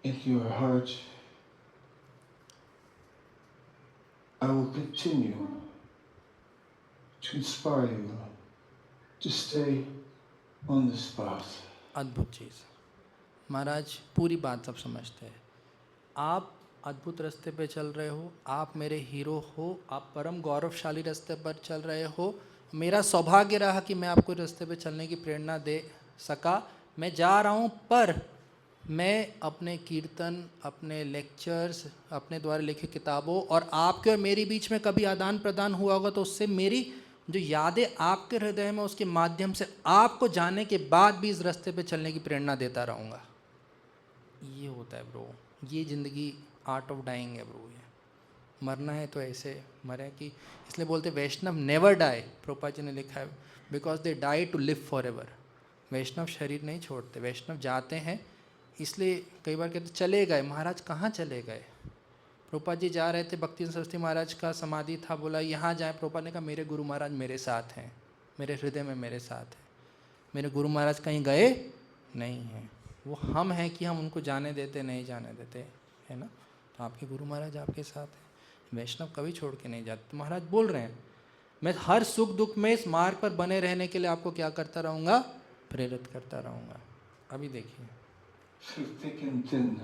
In your heart, I will continue to inspire you to stay on this path. अद्भुत चीज़। महाराज पूरी बात सब समझते हैं। आप अद्भुत रास्ते पे चल रहे हो, आप मेरे हीरो हो, आप परम गौरवशाली रास्ते पर चल रहे हो। मेरा सौभाग्य रहा कि मैं आपको रास्ते पे चलने की प्रेरणा दे सका। मैं जा रहा हूँ, पर मैं अपने कीर्तन, अपने लेक्चर्स, अपने द्वारा लिखी किताबों और आपके और मेरे बीच में कभी आदान प्रदान हुआ होगा, तो उससे मेरी जो यादें आपके हृदय में, उसके माध्यम से आपको जाने के बाद भी इस रास्ते पे चलने की प्रेरणा देता रहूँगा। ये होता है ब्रो, ये ज़िंदगी आर्ट ऑफ डाइंग है ब्रो। ये मरना है तो ऐसे मरे कि, इसलिए बोलते वैष्णव नेवर डाई। प्रभुपाद जी ने लिखा है, because they die to live forever एवर। वैष्णव शरीर नहीं छोड़ते, वैष्णव जाते हैं। इसलिए कई बार कहते चले गए। महाराज कहाँ चले गए? प्रभुपाद जी जा रहे थे, भक्तिनाथ सरस्वती महाराज का समाधि था, बोला यहाँ जाए। प्रभुपाद ने कहा मेरे गुरु महाराज मेरे साथ हैं, मेरे हृदय में मेरे साथ हैं। मेरे गुरु महाराज कहीं गए नहीं हैं। वो हम हैं कि हम उनको जाने देते नहीं जाने देते, है ना? तो आपके गुरु महाराज आपके साथ हैं। वैष्णव कभी छोड़ के नहीं जाते। तो महाराज बोल रहे हैं मैं हर सुख दुख में इस मार्ग पर बने रहने के लिए आपको क्या करता रहूँगा? प्रेरित करता रहूँगा। अभी देखिए, through thick and thin.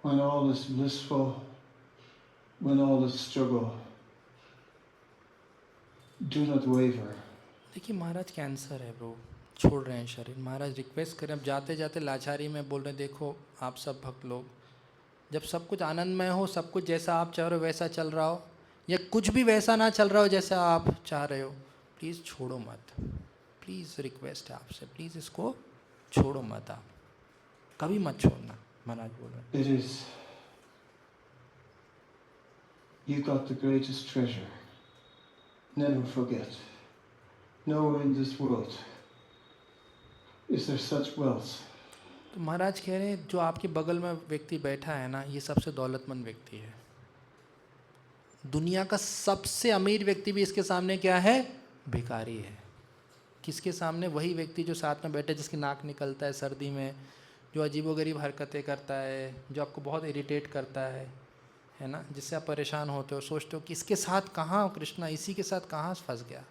When all is blissful, when all is struggle, do not waver. देखिए महाराज कैंसर है ब्रो, छोड़ रहे हैं शरीर। महाराज रिक्वेस्ट करें, अब जाते जाते लाचारी में बोल रहे हैं, देखो आप सब भक्त लोग, जब सब कुछ आनंदमय हो, सब कुछ जैसा आप चाह रहे हो वैसा चल रहा हो, या कुछ भी वैसा ना चल रहा हो जैसा आप चाह रहे हो, प्लीज़ छोड़ो मत। प्लीज़ रिक्वेस्ट है आपसे, प्लीज़ इसको छोड़ो मत, आप कभी मत छोड़ना। महाराज बोल रहे हैं It is, you got the greatest treasure. Never forget. Nowhere in this world is there such wealth. तो महाराज कह रहे हैं जो आपके बगल में व्यक्ति बैठा है ना, ये सबसे दौलतमंद व्यक्ति है। दुनिया का सबसे अमीर व्यक्ति भी इसके सामने क्या है? भिखारी है। किसके सामने? वही व्यक्ति जो साथ में बैठे, जिसकी नाक निकलता है सर्दी में, जो अजीबोगरीब हरकतें करता है, जो आपको बहुत इरिटेट करता है ना, जिससे आप परेशान होते हो, सोचते हो कि इसके साथ कहाँ कृष्णा, इसी के साथ कहाँ फंस गया।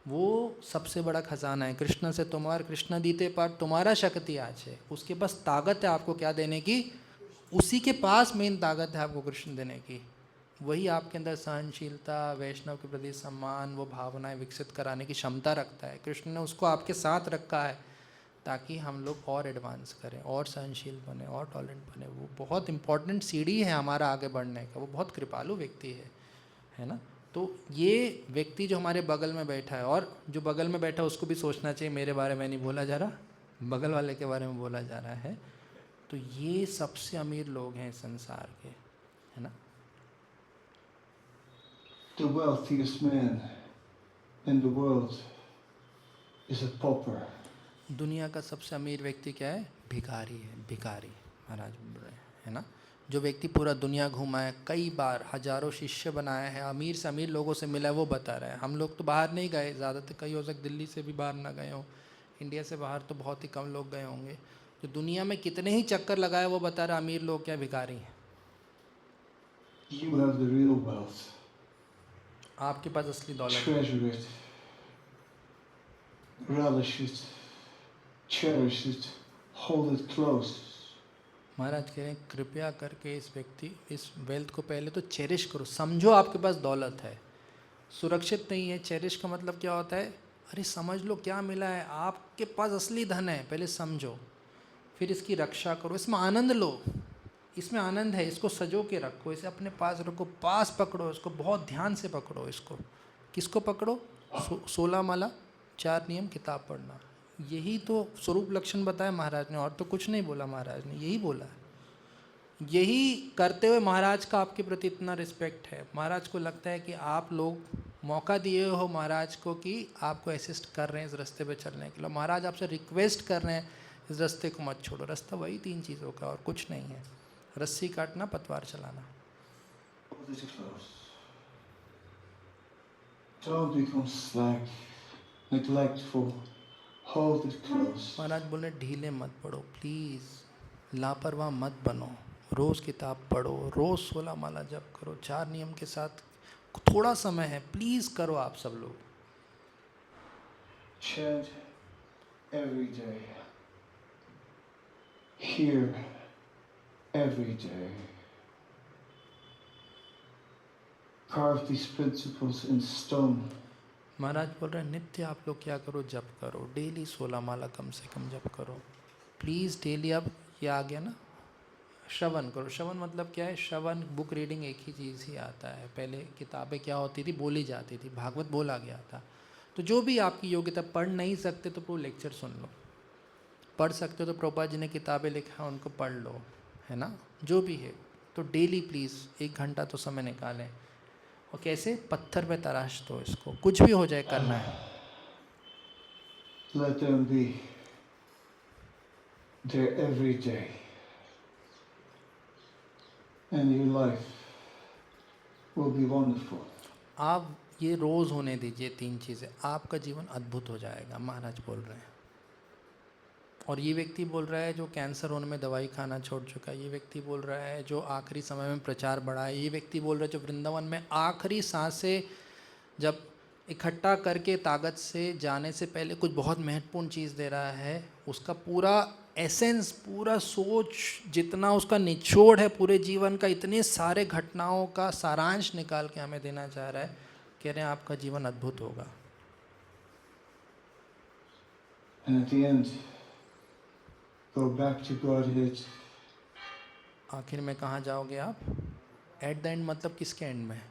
वो सबसे बड़ा खजाना है। कृष्ण से तुम्हार कृष्ण दीते पर तुम्हारा शक्ति आज है। उसके पास ताकत है आपको क्या देने की, उसी के पास मेन ताकत है आपको कृष्ण देने की। वही आपके अंदर सहनशीलता, वैष्णव के प्रति सम्मान, वो भावनाएं विकसित कराने की क्षमता रखता है। कृष्ण ने उसको आपके साथ रखा है ताकि हम लोग और एडवांस करें, और सहनशील बने, और टॉलरेंट बने। वो बहुत इंपॉर्टेंट सीढ़ी है हमारा आगे बढ़ने का। वो बहुत कृपालु व्यक्ति है ना। तो ये व्यक्ति जो हमारे बगल में बैठा है, और जो बगल में बैठा है उसको भी सोचना चाहिए, मेरे बारे में नहीं बोला जा रहा, बगल वाले के बारे में बोला जा रहा है। तो ये सबसे अमीर लोग हैं संसार के, है ना। The wealthiest man in the world is a pauper. दुनिया का सबसे अमीर व्यक्ति क्या है? भिखारी है, भिखारी। महाराज बोल रहे हैं, है ना। जो व्यक्ति पूरा दुनिया घूमा है, कई बार हजारों शिष्य बनाए हैं, अमीर से अमीर लोगों से मिला है, वो बता रहा है। हम लोग तो बाहर नहीं गए, ज़्यादातर कई हो सकता दिल्ली से भी बाहर ना गए हों, इंडिया से बाहर तो बहुत ही कम लोग गए होंगे। तो दुनिया में कितने ही चक्कर लगाए, वो बता रहा अमीर लोग क्या भिखारी हैं। You have the real wealth. आपके पास असली दौलत है। Treasure it. Relish it. Cherish it. Hold it close. महाराज कह रहे हैं कृपया करके इस वेल्थ को पहले तो चेरिश करो। समझो आपके पास दौलत है, सुरक्षित नहीं है। चेरिश का मतलब क्या होता है? अरे समझ लो क्या मिला है, आपके पास असली धन है, पहले समझो, फिर इसकी रक्षा करो, इसमें आनंद लो। इसमें आनंद है, इसको सजो के रखो, इसे अपने पास रखो, पास पकड़ो, इसको बहुत ध्यान से पकड़ो। इसको किसको पकड़ो? 16 माला, 4 नियम, किताब पढ़ना। यही तो स्वरूप लक्षण बताया महाराज ने, और तो कुछ नहीं बोला महाराज ने, यही बोला है। यही करते हुए महाराज का आपके प्रति इतना रिस्पेक्ट है। महाराज को लगता है कि आप लोग मौका दिए हो महाराज को कि आपको असिस्ट कर रहे हैं इस रास्ते पे चलने के लिए। महाराज आपसे रिक्वेस्ट कर रहे हैं इस रास्ते को मत छोड़ो। रास्ता वही 3 चीज़ों का और कुछ नहीं है, रस्सी काटना, पतवार चलाना। Hold it close. Don't become slack, neglectful. Hold it close. महाराज बोले ढीले मत पड़ो, प्लीज़ लापरवाह मत बनो। रोज़ किताब पढ़ो, रोज़ 16 माला जप करो, 4 नियम के साथ थोड़ा समय है, प्लीज़ करो आप सब लोग। Chant every day. Hear every day. Carve these principles in stone. महाराज बोल रहे हैं नित्य आप लोग क्या करो? जप करो, डेली 16 माला कम से कम जप करो प्लीज़ डेली। अब ये आ गया ना, श्रवण करो। श्रवण मतलब क्या है? श्रवण, बुक रीडिंग एक ही चीज़ ही आता है। पहले किताबें क्या होती थी? बोली जाती थी, भागवत बोला गया था। तो जो भी आपकी योग्यता, पढ़ नहीं सकते तो पूरा लेक्चर सुन लो, पढ़ सकते हो तो प्रभुपाद जी ने किताबें लिखा है उनको पढ़ लो, है ना। जो भी है तो डेली प्लीज़ 1 घंटा तो समय निकालें। और कैसे? पत्थर पे तराश दो इसको, कुछ भी हो जाए करना है। Let them be there every day. And your life will be wonderful. आप ये रोज़ होने दीजिए 3 चीज़ें, आपका जीवन अद्भुत हो जाएगा, महाराज बोल रहे हैं। और ये व्यक्ति बोल रहा है जो कैंसर होने में दवाई खाना छोड़ चुका है, ये व्यक्ति बोल रहा है जो आखिरी समय में प्रचार बढ़ा है, ये व्यक्ति बोल रहा है जो वृंदावन में आखिरी सांसें जब इकट्ठा करके ताकत से जाने से पहले कुछ बहुत महत्वपूर्ण चीज़ दे रहा है। उसका पूरा एसेंस, पूरा सोच, जितना उसका निचोड़ है पूरे जीवन का, इतने सारे घटनाओं का सारांश निकाल के हमें देना चाह रहा है। कह रहे हैं आपका जीवन अद्भुत होगा। And at the end, go back to Godhead. आखिर में कहाँ जाओगे आप? एट द एंड मतलब किसके एंड में?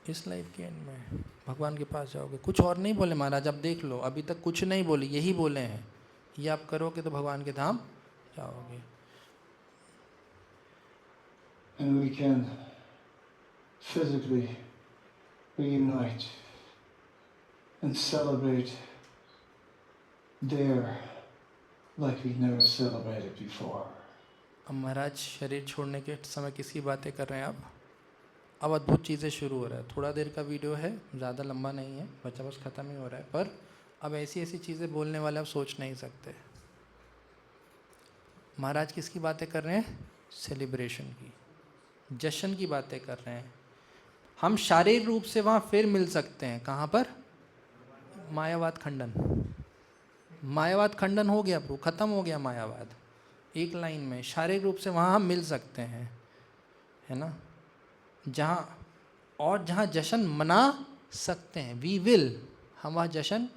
इस लाइफ के एंड में भगवान के पास जाओगे। कुछ और नहीं बोले महाराज, अब देख लो, अभी तक कुछ नहीं बोले, यही बोले हैं। ये आप करोगे तो भगवान के धाम जाओगे। And we can physically reunite and celebrate there like we never celebrated before. अब महाराज शरीर छोड़ने के समय किसकी बातें कर रहे हैं आप? अब अद्भुत चीज़ें शुरू हो रहा है। थोड़ा देर का वीडियो है, ज़्यादा लंबा नहीं है, बच्चा बस ख़त्म ही हो रहा है, पर अब ऐसी ऐसी चीज़ें बोलने वाले आप सोच नहीं सकते। महाराज किसकी बातें कर रहे हैं? सेलिब्रेशन की, जश्न की बातें कर रहे हैं। हम शारीरिक रूप से वहाँ फिर मिल सकते हैं। कहाँ पर? मायावाद खंडन। मायावाद खंडन हो गया, प्रभु ख़त्म हो गया मायावाद। एक लाइन में शारीरिक रूप से वहाँ हम मिल सकते हैं, है ना? जहाँ जश्न मना सकते हैं, वी विल, हम वहाँ जश्न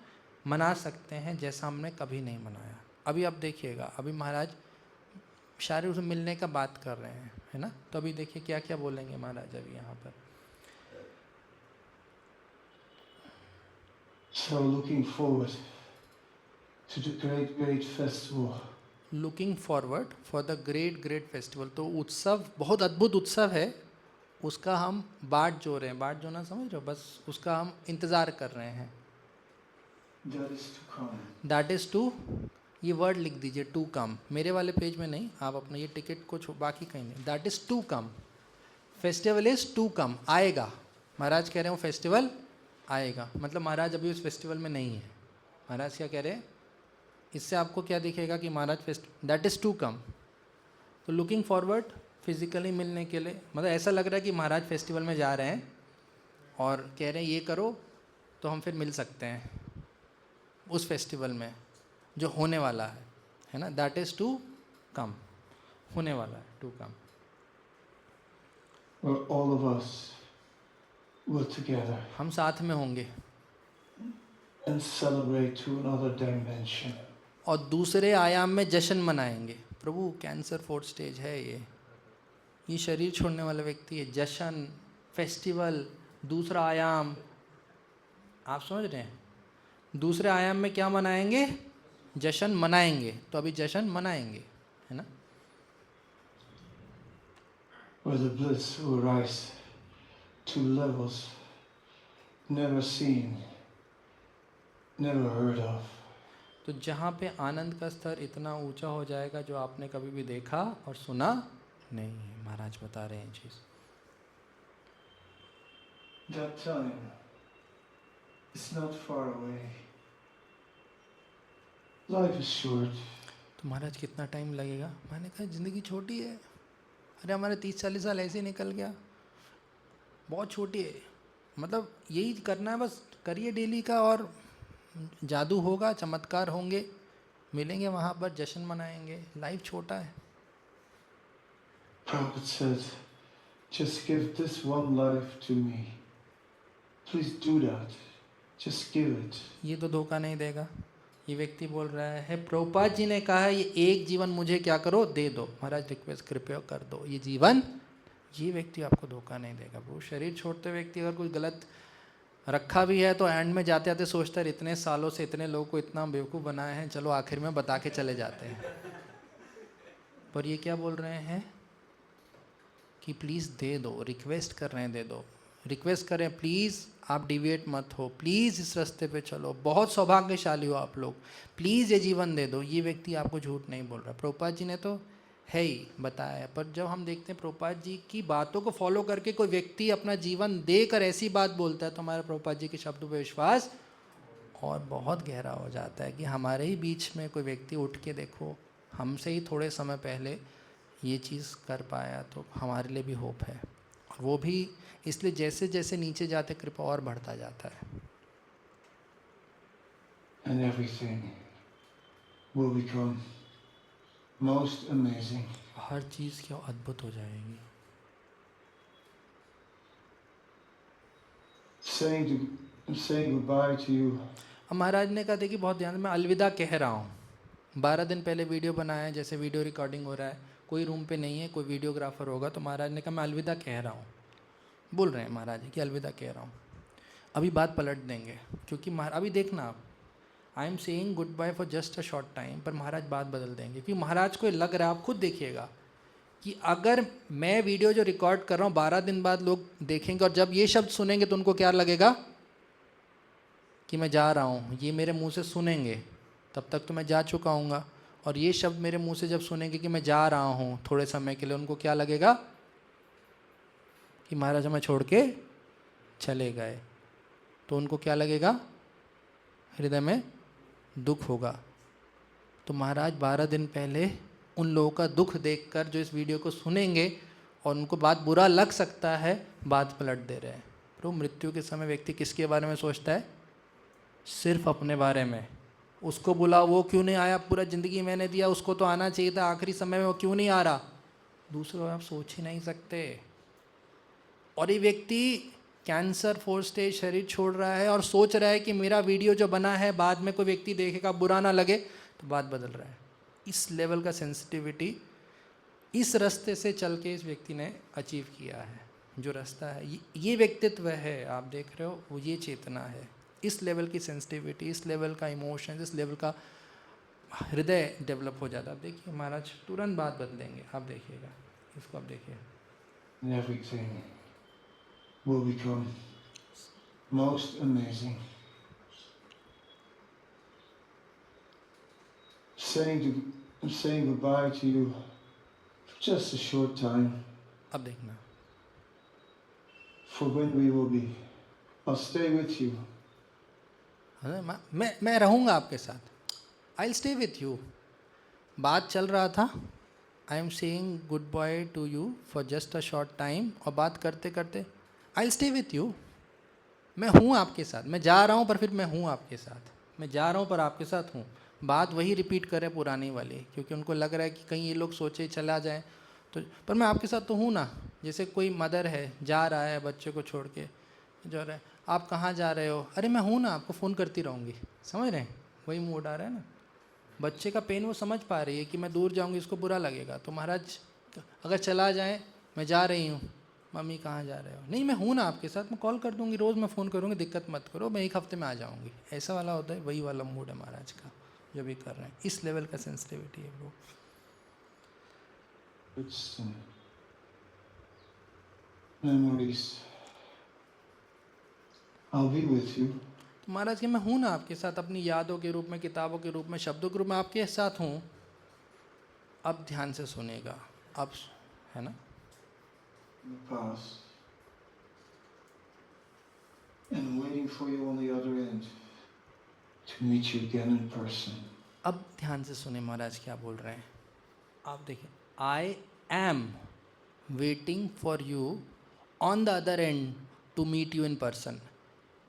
मना सकते हैं जैसा हमने कभी नहीं मनाया। अभी आप देखिएगा, अभी महाराज शारीरिक रूप से मिलने का बात कर रहे हैं, है ना? तो अभी देखिए क्या क्या बोलेंगे महाराज अभी यहाँ पर। So looking forward to the great festival. Looking forward for the great festival. तो उत्सव, बहुत अद्भुत उत्सव है, उसका हम बाट जो रहे हैं, बाट जो ना समझ रहे हो, बस उसका हम इंतज़ार कर रहे हैं। That is to come. That is to, ये वर्ड लिख दीजिए, टू कम। मेरे वाले पेज में नहीं, आप अपना ये टिकट को बाकी कहीं नहीं। That is to come, festival is to come, आएगा। महाराज कह रहे हैं वो फेस्टिवल आएगा, मतलब महाराज अभी उस फेस्टिवल में नहीं है। महाराज क्या कह रहे हैं? इससे आपको क्या दिखेगा कि महाराज दैट इज़ टू कम। तो लुकिंग फॉरवर्ड फिज़िकली मिलने के लिए, मतलब ऐसा लग रहा है कि महाराज फेस्टिवल में जा रहे हैं और कह रहे हैं ये करो तो हम फिर मिल सकते हैं उस फेस्टिवल में जो होने वाला है ना? दैट इज़ टू कम, होने वाला है, to come. Where all of us will together हम साथ में होंगे and celebrate to another dimension. और दूसरे आयाम में जश्न मनाएंगे। प्रभु कैंसर 4th स्टेज है ये शरीर छोड़ने वाला व्यक्ति है। जश्न, फेस्टिवल, दूसरा आयाम, आप समझ रहे हैं? दूसरे आयाम में क्या मनाएंगे? जश्न मनाएंगे। तो अभी जश्न मनाएंगे, है ना? Where the bliss will rise to levels never seen, never heard of. तो जहाँ पे आनंद का स्तर इतना ऊंचा हो जाएगा जो आपने कभी भी देखा और सुना नहीं है। महाराज बता रहे हैं चीज़। That time is not far away. Life is short. तो महाराज कितना टाइम लगेगा? मैंने कहा ज़िंदगी छोटी है। अरे हमारे 30-40 साल ऐसे ही निकल गया, बहुत छोटी है। मतलब यही करना है, बस करिए डेली का और जादू होगा, चमत्कार होंगे, मिलेंगे वहाँ पर, जश्न मनाएंगे। लाइफ छोटा है। Prabhupada said, just give this one life to me. Please do that. Just give it. ये तो धोखा नहीं देगा। ये व्यक्ति बोल रहा है, प्रभुपाद जी ने कहा है ये एक जीवन मुझे क्या करो, दे दो। महाराज रिक्वेस्ट कृपया कर दो ये जीवन। ये व्यक्ति आपको धोखा नहीं देगा। वो शरीर छोड़ते व्यक्ति अगर कोई गलत रखा भी है तो एंड में जाते आते सोचता है इतने सालों से इतने लोगों को इतना बेवकूफ़ बनाए हैं, चलो आखिर में बता के चले जाते हैं। पर ये क्या बोल रहे हैं कि प्लीज़ दे दो, रिक्वेस्ट कर रहे हैं, दे दो। रिक्वेस्ट करें प्लीज़, आप डिविएट मत हो, प्लीज़ इस रास्ते पे चलो, बहुत सौभाग्यशाली हो आप लोग, प्लीज़ ये जीवन दे दो। ये व्यक्ति आपको झूठ नहीं बोल रहा। प्रभुपाद जी ने तो है ही बताया। पर जब हम देखते हैं प्रभुपाद जी की बातों को फॉलो करके कोई व्यक्ति अपना जीवन देकर ऐसी बात बोलता है तो हमारे प्रभुपाद जी के शब्दों पर विश्वास और बहुत गहरा हो जाता है कि हमारे ही बीच में कोई व्यक्ति उठ के देखो, हमसे ही थोड़े समय पहले ये चीज़ कर पाया, तो हमारे लिए भी होप है। और वो भी इसलिए जैसे जैसे नीचे जाते कृपा और बढ़ता जाता है. And everything will become most amazing. हर चीज़ क्या अद्भुत हो जाएगी. I'm saying goodbye to you. अब महाराज ने कहा देखिए बहुत ध्यान से मैं अलविदा कह रहा हूँ. 12 दिन पहले वीडियो बनाया है, जैसे वीडियो रिकॉर्डिंग हो रहा है, कोई रूम पे नहीं है, कोई वीडियोग्राफर होगा, तो महाराज ने कहा मैं अलविदा कह रहा हूँ. बोल रहे हैं महाराज कि अलविदा कह रहा हूँ. अभी बात पलट देंगे क्योंकि अभी देखना आप, I am saying good bye for just a short time, पर महाराज बात बदल देंगे क्योंकि महाराज को लग रहा है, आप खुद देखिएगा कि अगर मैं वीडियो जो रिकॉर्ड कर रहा हूँ 12 दिन बाद लोग देखेंगे और जब ये शब्द सुनेंगे तो उनको क्या लगेगा कि मैं जा रहा हूँ. ये मेरे मुंह से सुनेंगे, तब तक तो मैं जा चुका हूँगा, और ये शब्द मेरे मुंह से जब सुनेंगे कि मैं जा रहा हूँ थोड़े समय के लिए, उनको क्या लगेगा कि महाराज हमें छोड़ के चले गए. तो उनको क्या लगेगा, हृदय में दुख होगा. तो महाराज 12 दिन पहले उन लोगों का दुख देखकर जो इस वीडियो को सुनेंगे और उनको बात बुरा लग सकता है, बात पलट दे रहे हैं. तो मृत्यु के समय व्यक्ति किसके बारे में सोचता है, सिर्फ अपने बारे में. उसको बुला, वो क्यों नहीं आया, पूरा ज़िंदगी मैंने दिया, उसको तो आना चाहिए था, आखिरी समय में वो क्यों नहीं आ रहा. दूसरों आप सोच ही नहीं सकते. और ये व्यक्ति कैंसर 4 स्टेज शरीर छोड़ रहा है और सोच रहा है कि मेरा वीडियो जो बना है बाद में कोई व्यक्ति देखेगा, बुरा ना लगे, तो बात बदल रहा है. इस लेवल का सेंसिटिविटी इस रास्ते से चल के इस व्यक्ति ने अचीव किया है. जो रास्ता है ये व्यक्तित्व है, आप देख रहे हो, वो ये चेतना है. इस लेवल की सेंसिटिविटी, इस लेवल का इमोशन, इस लेवल का हृदय डेवलप हो जाता है. आप देखिए महाराज तुरंत बात बदलेंगे, आप देखिएगा इसको, आप देखिए. And everything will become most amazing. I'm saying goodbye to you for just a short time. अब देखना, For when we will be, I'll stay with you. मैं रहूँगा आपके साथ. I will stay with you. बात चल रहा था, आई am saying good by two you for just a short time, और बात करते करते I will stay with you. मैं हूँ आपके साथ, मैं जा रहा हूँ पर फिर मैं हूँ आपके साथ, मैं जा रहा हूँ पर आपके साथ हूँ. बात वही रिपीट करे पुरानी वाली, क्योंकि उनको लग रहा है कि कहीं ये लोग सोचे चला जाए, तो पर मैं आपके साथ तो हूँ ना. जैसे कोई मदर है, जा रहा है बच्चे को छोड़ के, जो रहा है, आप कहाँ जा रहे हो, अरे मैं हूँ ना, आपको फ़ोन करती रहूँगी. समझ रहे हैं, वही मूड आ रहा है ना. बच्चे का पेन वो समझ पा रही है कि मैं दूर जाऊँगी इसको बुरा लगेगा. तो महाराज अगर चला जाए, मैं जा रही हूँ, मम्मी कहाँ जा रहे हो, नहीं मैं हूँ ना आपके साथ, मैं कॉल कर दूँगी, रोज़ मैं फ़ोन करूँगी, दिक्कत मत करो, मैं 1 हफ्ते में आ जाऊँगी. ऐसा वाला होता है, वही वाला मूड है महाराज का जो भी कर रहे हैं. इस लेवल का सेंसिटिविटी है वो. It's memories. I'll be with you. तो महाराज कि मैं हूँ ना आपके साथ, अपनी यादों के रूप में, किताबों के रूप में, शब्दों के रूप में आपके साथ हूँ. अब ध्यान से सुनेगा, अब है ना. In the past. And waiting for you on the other end to meet you again in person. अब ध्यान से सुने महाराज क्या बोल रहे हैं. आप देखिए, I am waiting for you on the other end to meet you in person.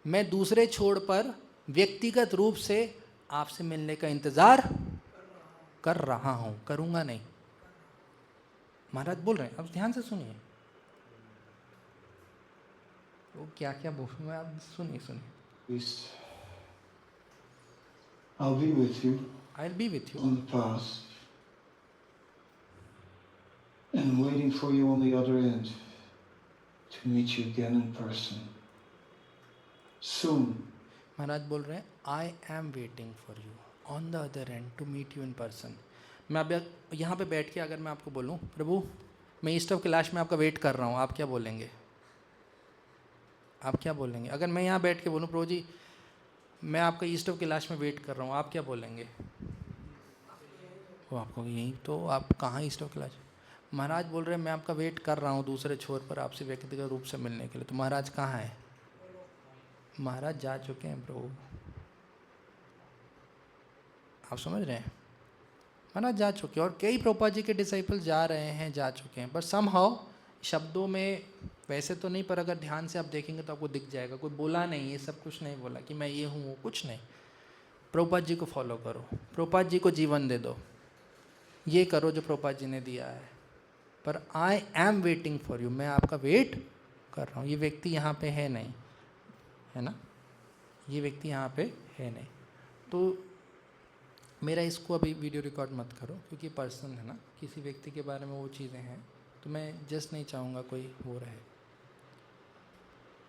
मैं दूसरे छोर पर व्यक्तिगत रूप से आपसे मिलने का इंतज़ार कर रहा हूँ, करूँगा नहीं. महाराज बोल रहे हैं, अब ध्यान से सुनिए वो क्या क्या बोल रहे हैं, आप सुनिए. Please. I'll be with you I will be with you on the past. And waiting for you on the other end to meet you again in person. Soon. महाराज बोल रहे हैं, I am waiting for you on the other end to meet you in person. मैं अब यहाँ पे बैठ के अगर मैं आपको बोलूँ, प्रभु मैं ईस्ट ऑफ कैलाश में आपका वेट कर रहा हूँ, आप क्या बोलेंगे, आप क्या बोलेंगे. अगर मैं यहाँ बैठ के बोलूँ, प्रभु जी मैं आपका ईस्ट ऑफ कैलाश में वेट कर रहा हूँ, आप क्या बोलेंगे. वो आपको यही तो, आप कहाँ ईस्ट ऑफ कैलाश. महाराज बोल रहे हैं मैं आपका वेट कर रहा हूँ दूसरे छोर पर आपसे व्यक्तिगत रूप से मिलने के लिए. तो महाराज कहाँ है, महाराज जा चुके हैं प्रभु. आप समझ रहे हैं, महाराज जा चुके हैं. और कई प्रभुपाद जी के डिसाइपल जा रहे हैं, जा चुके हैं, बट समहाउ शब्दों में वैसे तो नहीं, पर अगर ध्यान से आप देखेंगे तो आपको दिख जाएगा। कोई बोला नहीं, ये सब कुछ नहीं बोला कि मैं ये हूँ वो, कुछ नहीं। प्रभुपाद जी को फॉलो करो, प्रभुपाद जी को जीवन दे दो, ये करो जो प्रभुपाद जी ने दिया है। पर आई एम वेटिंग फॉर यू, मैं आपका वेट कर रहा हूँ। ये व्यक्ति यहाँ पे है नहीं, है ना, ये व्यक्ति यहाँ पे है नहीं। तो मेरा इसको अभी वीडियो रिकॉर्ड मत करो, क्योंकि पर्सनल है ना, किसी व्यक्ति के बारे में वो चीज़ें हैं, तो मैं जस्ट नहीं चाहूँगा कोई वो रहे।